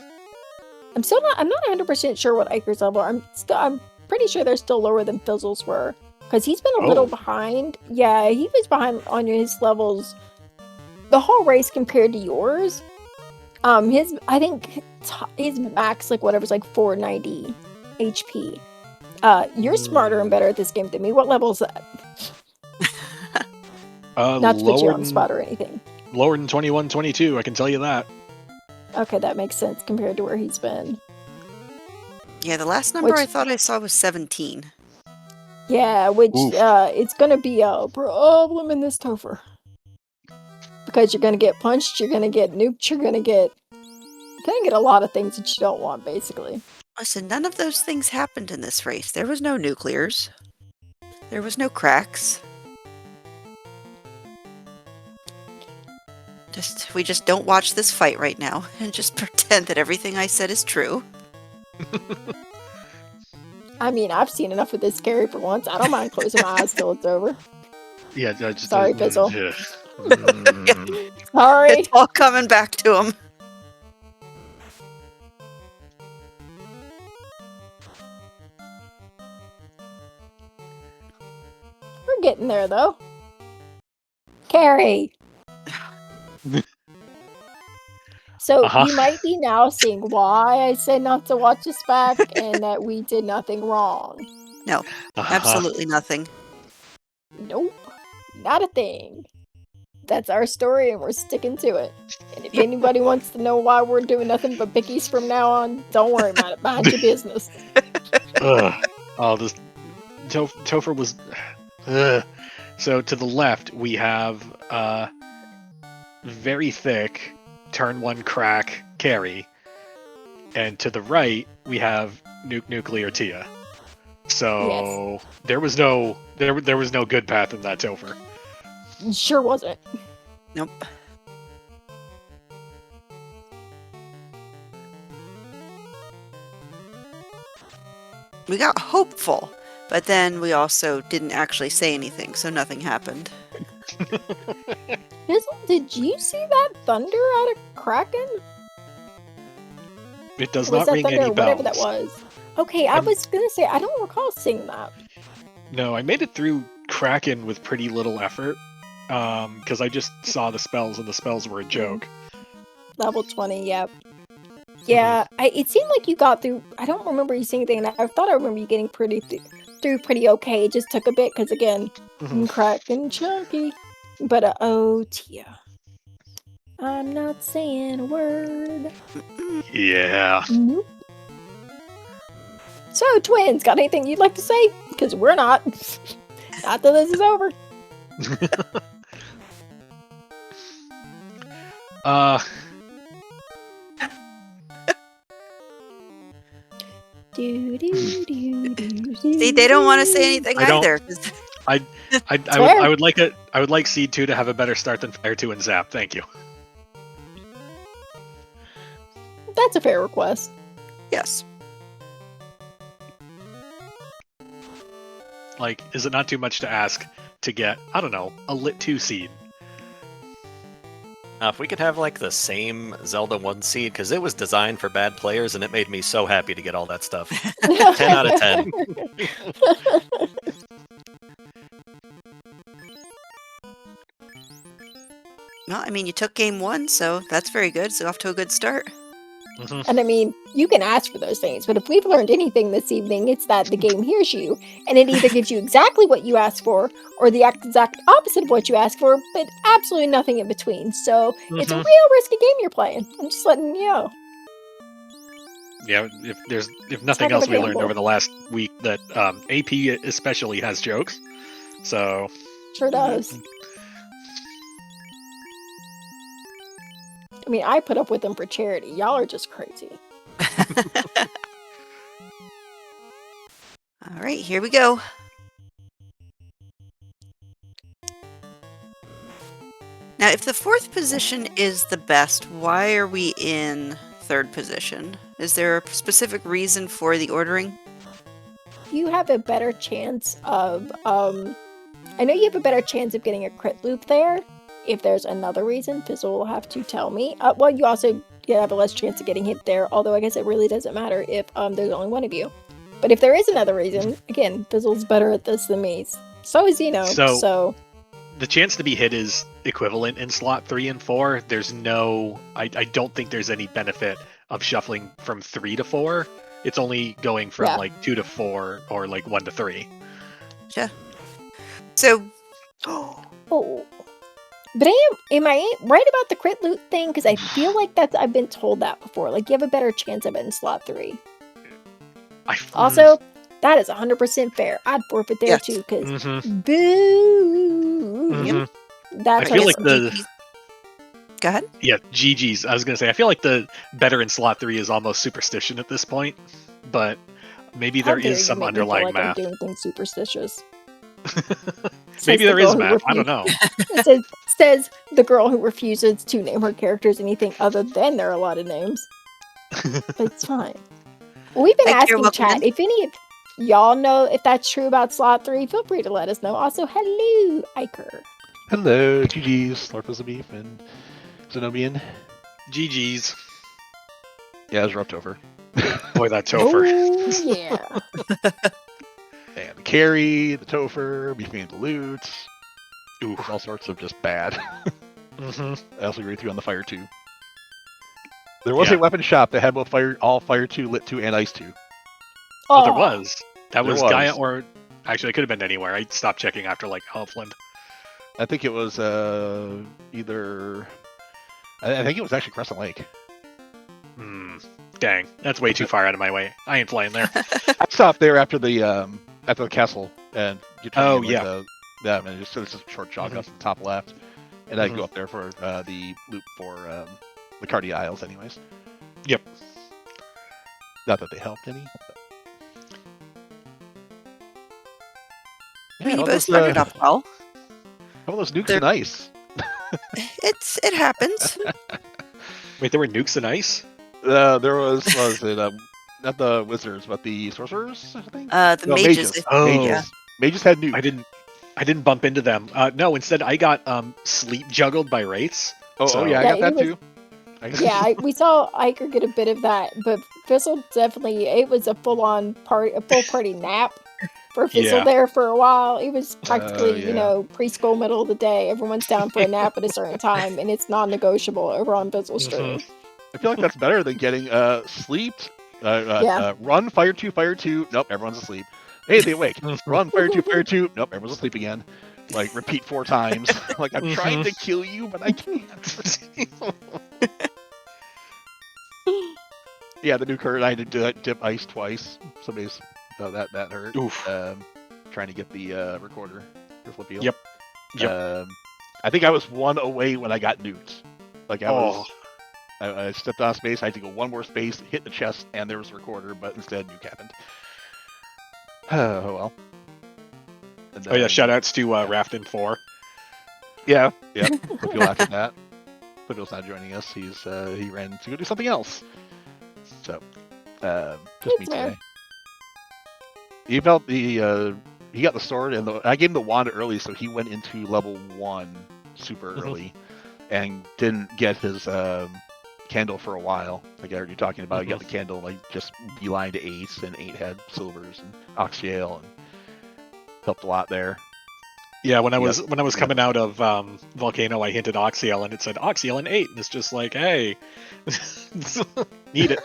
I'm not 100% sure what Iker's level. I'm pretty sure they're still lower than Fizzle's were. Because he's been a little behind. Yeah, he was behind on his levels the whole race compared to yours. I think his max, like, whatever's like 490 HP. You're smarter and better at this game than me. What level is that? Not to put you on the spot or anything.
Lower than 21, 22, I can tell you that.
Okay, that makes sense compared to where he's been.
Yeah, the last number I thought I saw was 17.
Yeah, which it's gonna be a problem in this Topher. Because you're gonna get punched, you're gonna get nuked, you're gonna get a lot of things that you don't want, basically.
Listen, none of those things happened in this race. There was no nuclears. There was no cracks. We just don't watch this fight right now and just pretend that everything I said is true.
I mean, I've seen enough of this scary for once. I don't mind closing my eyes till it's over.
Yeah, just
sorry, Fizzle.
Yeah.
Sorry.
It's all coming back to him.
We're getting there, though. Carrie. So you might be now seeing why I said not to watch this back and that we did nothing wrong.
No, absolutely nothing.
Nope, not a thing. That's our story and we're sticking to it. And if anybody wants to know why we're doing nothing but bickies from now on, don't worry about it. Mind your business.
Oh, this Topher was... So to the left, we have very thick turn 1 crack Carrie, and to the right we have nuclear Tia. So yes. there was no good path in that Topher.
Sure wasn't.
Nope. We got hopeful, but then we also didn't actually say anything, so nothing happened.
Fizzle, did you see that thunder out of Kraken?
It does not ring any bells.
Whatever that was. Okay, I was gonna say, I don't recall seeing that.
No, I made it through Kraken with pretty little effort, because I just saw the spells, and the spells were a joke.
Level 20, yep. Yeah, it seemed like you got through. I don't remember you seeing anything, and I thought I remember you getting through pretty okay. It just took a bit, because again, Kraken chunky. But, oh, Tia. I'm not saying a word.
Yeah.
Nope. So, twins, got anything you'd like to say? Because we're not. Not till this is over.
See, they don't want to say anything either.
I would like Seed 2 to have a better start than Fire 2 and Zap. Thank you.
That's a fair request.
Yes.
Like, is it not too much to ask to get, I don't know, a Lit 2 seed?
If we could have, like, the same Zelda 1 seed, because it was designed for bad players, and it made me so happy to get all that stuff. 10 out of 10.
Well, I mean, you took game 1, so that's very good. So off to a good start.
And I mean, you can ask for those things, but if we've learned anything this evening, it's that the game hears you, and it either gives you exactly what you ask for, or the exact opposite of what you ask for, but absolutely nothing in between. So it's a real risky game you're playing. I'm just letting you know.
Yeah, if nothing else we learned over the last week, that AP especially has jokes. So
sure does. I mean, I put up with them for charity. Y'all are just crazy.
All right, here we go. Now, if the 4th position is the best, why are we in 3rd position? Is there a specific reason for the ordering?
You have a better chance of, I know you have a better chance of getting a crit loop there. If there's another reason, Fizzle will have to tell me. Well, you also you have a less chance of getting hit there. Although I guess it really doesn't matter if there's only one of you. But if there is another reason, again, Fizzle's better at this than me. So is Zeno. So
the chance to be hit is equivalent in slot 3 and 4. There's no, I don't think there's any benefit of shuffling from 3 to 4. It's only going from like 2 to 4 or like 1 to 3.
Yeah. So.
Oh. But am I right about the crit loot thing? Because I feel like I've been told that before. Like, you have a better chance of it in slot 3. Also, that is 100% fair. I'd forfeit there too, because boo.
Yep.
That's
I feel like
Go ahead.
Yeah, GG's. I was gonna say I feel like the better in slot 3 is almost superstition at this point, but maybe there is some underlying math.
I'm doing things superstitious.
Maybe there is math. I don't know.
It says the girl who refuses to name her characters anything other than their allotted names. But it's fine. We've been asking chat if any of y'all know if that's true about slot 3. Feel free to let us know. Also, hello, Iker.
Hello, GG's, Larpas of Beef, and Zenobian.
GG's.
Yeah, it was rough Topher.
Boy, that Topher.
Oh, yeah.
And the carry, the Topher, beefing the loot. Ooh, all sorts of just bad. I also agree with you on the Fire 2. There was a weapon shop that had both all Fire 2, Lit 2, and Ice 2.
Oh, there was. That was Gaia, or actually, it could have been anywhere. I stopped checking after like Elfland.
I think it was either. I think it was actually Crescent Lake.
Dang, that's way too far out of my way. I ain't flying there.
I stopped there after the castle, and you
oh
and it's just a short jog up to the top left, and I'd go up there for the loop for the Cardi Isles, anyways.
Yep.
Not that they helped any.
I mean, you both started off well.
How about those nukes and ice?
It happens.
Wait, there were nukes and ice?
There was not the wizards, but the sorcerers, I think?
The mages.
Mages had nukes.
I didn't bump into them. No, instead I got sleep juggled by wraiths.
I got that too.
We saw Iker get a bit of that, but Fizzle definitely, it was a full party nap for Fizzle there for a while. It was practically, preschool middle of the day. Everyone's down for a nap at a certain time, and it's non-negotiable over on Fizzle stream.
I feel like that's better than getting sleep, run, fire 2, nope, everyone's asleep. Hey, they awake. Run, fire 2, nope, everyone's asleep again. Like, repeat 4 times. Like, I'm trying to kill you, but I can't. Yeah, the new current, I had to dip ice twice. Somebody's, that hurt.
Oof.
Trying to get the recorder for Flipio.
Yep.
I think I was 1 away when I got nuked. Like, I stepped on space, I had to go 1 more space, hit the chest, and there was a recorder, but instead nuke happened. Oh, well.
And then, shout outs to Rafton 4.
Yeah. Flipio after that. Flipio's not joining us, he ran to go do something else. So, just me today. He felt he got the sword, and I gave him the wand early, so he went into level 1 super early, and didn't get his candle for a while. Like I heard you talking about, he got the candle, like just beeline to 8, and 8 had silvers and Oxyale, and helped a lot there.
Yeah, when I was coming out of Volcano, I hinted Oxyale, and it said Oxyale and 8, and it's just like, hey, need it.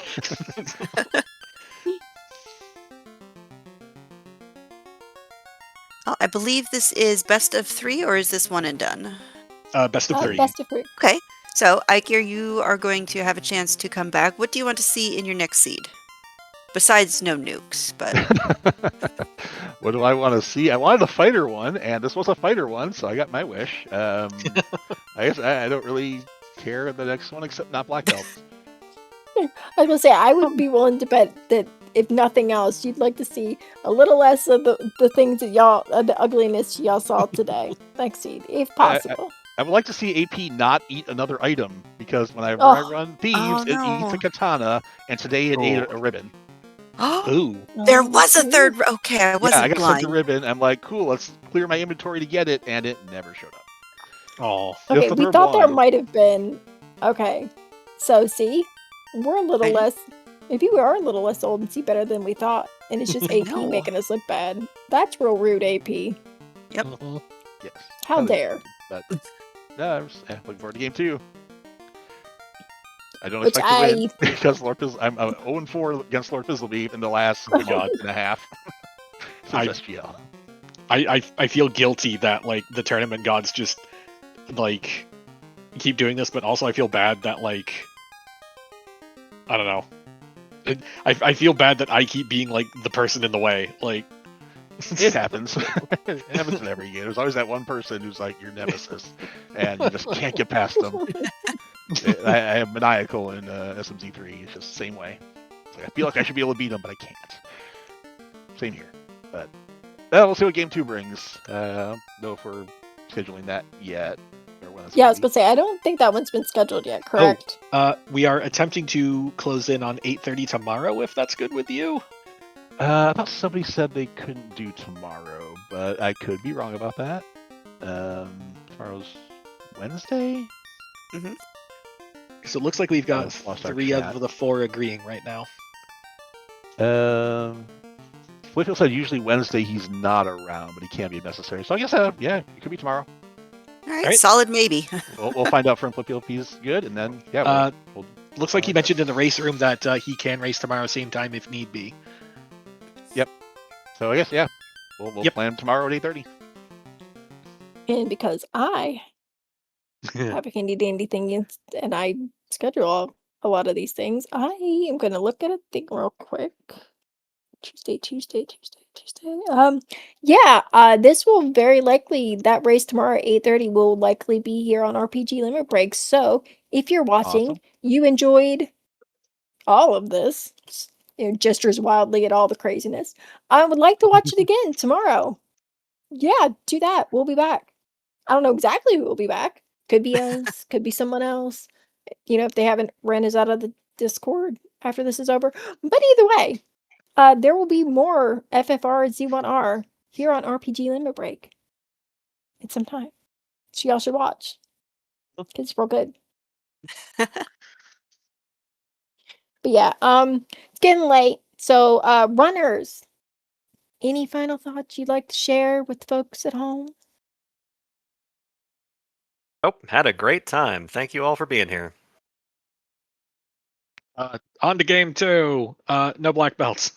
I believe this is best of 3, or is this one and done?
Best of 3.
Best of 3.
Okay, so Iker, you are going to have a chance to come back. What do you want to see in your next seed? Besides no nukes, but...
What do I want to see? I wanted a fighter one, and this was a fighter one, so I got my wish. I guess I don't really care the next one, except not Black Belt.
I was going to say, I would be willing to bet that if nothing else, you'd like to see a little less of the things that y'all, the ugliness y'all saw today. Next seed, if possible.
I would like to see AP not eat another item, because whenever I run Thieves, it eats a katana, and today it ate a ribbon.
Ooh.
There was a third... Okay, I wasn't
I got
blind.
sent the ribbon. I'm like, cool, let's clear my inventory to get it, and it never showed up.
Oh.
Okay, we thought there might have been... Okay. So see, we're a little
Right.
less. Maybe we are a little less old and see better than we thought, and it's just AP
No.
making us look bad. That's real rude, AP.
Yep.
Yes.
How
That is
dare?
true, but no, I'm just looking forward to game 2. I don't
Which
expect to win because Lord Fizzle. I'm 0-4 against Lord Fizzlebeef in the last month and a half since SGL.
I feel guilty that like the tournament gods just like keep doing this, but also I feel bad that like I don't know. I feel bad that I keep being like the person in the way. Like
It happens. It happens in every game. There's always that one person who's like your nemesis, and you just can't get past them. I am maniacal in SMZ3. It's just the same way. It's like, I feel like I should be able to beat them, but I can't. Same here. But we'll see what game 2 brings. Know if we're scheduling that yet. Or when it's
Yeah, I was
gonna
gonna say I don't think that one's been scheduled yet. Correct?
we are attempting to close in on 8:30 tomorrow, if that's good with you.
I thought somebody said they couldn't do tomorrow, but I could be wrong about that. Tomorrow's Wednesday?
So it looks like we've got
Lost our
3
chat.
of the 4 agreeing right now.
Whitfield said usually Wednesday he's not around, but he can be necessary. So I guess, yeah, it could be tomorrow.
All right,
Right.
solid maybe.
We'll find out from Flipfield if he's good, and then, yeah, we'll
Looks like he mentioned in the race room that he can race tomorrow same time if need be.
So I guess, yeah, we'll
Yep.
plan tomorrow at 8:30.
And because I have a handy dandy thing and I schedule a lot of these things, I am going to look at a thing real quick. Tuesday. This will very likely, that race tomorrow at 8:30 will likely be here on RPG Limit Break. So if you're watching,
Awesome.
you enjoyed all of this, gestures wildly at all the craziness, I would like to watch it again tomorrow. Yeah, do that. We'll be back. I don't know exactly who will be back. Could be us, could be someone else. If they haven't ran us out of the Discord after this is over. But either way, there will be more FFR Z1R here on RPG Limit Break in some time. So y'all should watch. Because it's real good. But yeah, it's getting late. So runners, any final thoughts you'd like to share with folks at home?
Oh, had a great time. Thank you all for being here.
On to game 2. No black belts.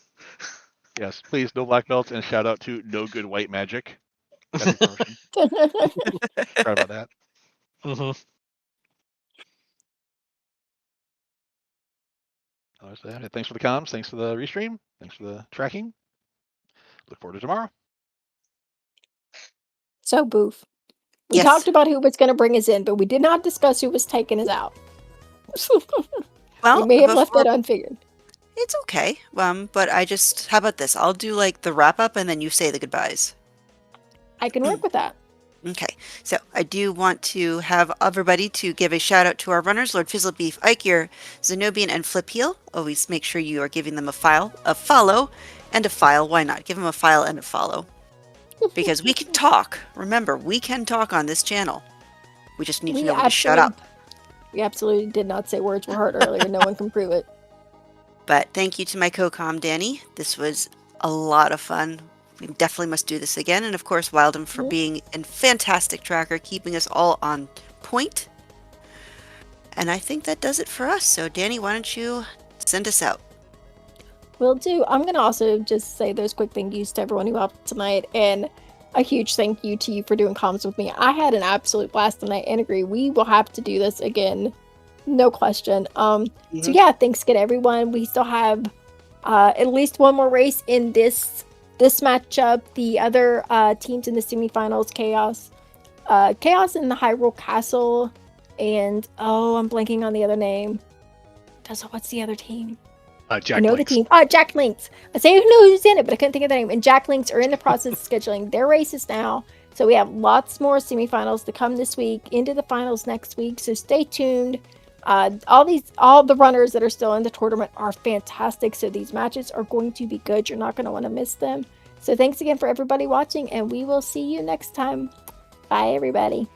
Yes, please, no black belts, and shout out to No Good White Magic. That's a promotion. Sorry about that. Thanks for the comms. Thanks for the restream. Thanks for the tracking. Look forward to tomorrow.
So, Boof, we
Yes.
talked about who was going to bring us in, but we did not discuss who was taking us out.
Well,
we may have left
before-
that unfigured.
It's okay. But how about this? I'll do like the wrap up and then you say the goodbyes.
I can work with that.
Okay, so I do want to have everybody to give a shout out to our runners, Lord Fizzlebeef, Ikeir, Zenobian, and Flipheel. Always make sure you are giving them a follow, and a file. Why not? Give them a file and a follow. Because we can talk. Remember, we can talk on this channel. We just need to know when to shut up.
We absolutely did not say words were heard earlier. No one can prove it.
But thank you to my co-com, Danny. This was a lot of fun. We definitely must do this again. And of course, Wildem for being a fantastic tracker, keeping us all on point. And I think that does it for us. So Danny, why don't you send us out?
Will do. I'm going to also just say those quick thank yous to everyone who helped tonight. And a huge thank you to you for doing comms with me. I had an absolute blast tonight and agree. We will have to do this again. No question. So yeah, thanks again, everyone. We still have at least one more race in this matchup. The other teams in the semifinals, Chaos in the Hyrule Castle, and I'm blanking on the other name. What's the other team?
Jack
I know
Links.
the team. Jack Links. I say who knows who's in it, but I couldn't think of their name. And Jack Links are in the process of scheduling their races now. So we have lots more semifinals to come this week, into the finals next week. So stay tuned. All the runners that are still in the tournament are fantastic. So these matches are going to be good. You're not going to want to miss them. So thanks again for everybody watching, and we will see you next time. Bye, everybody.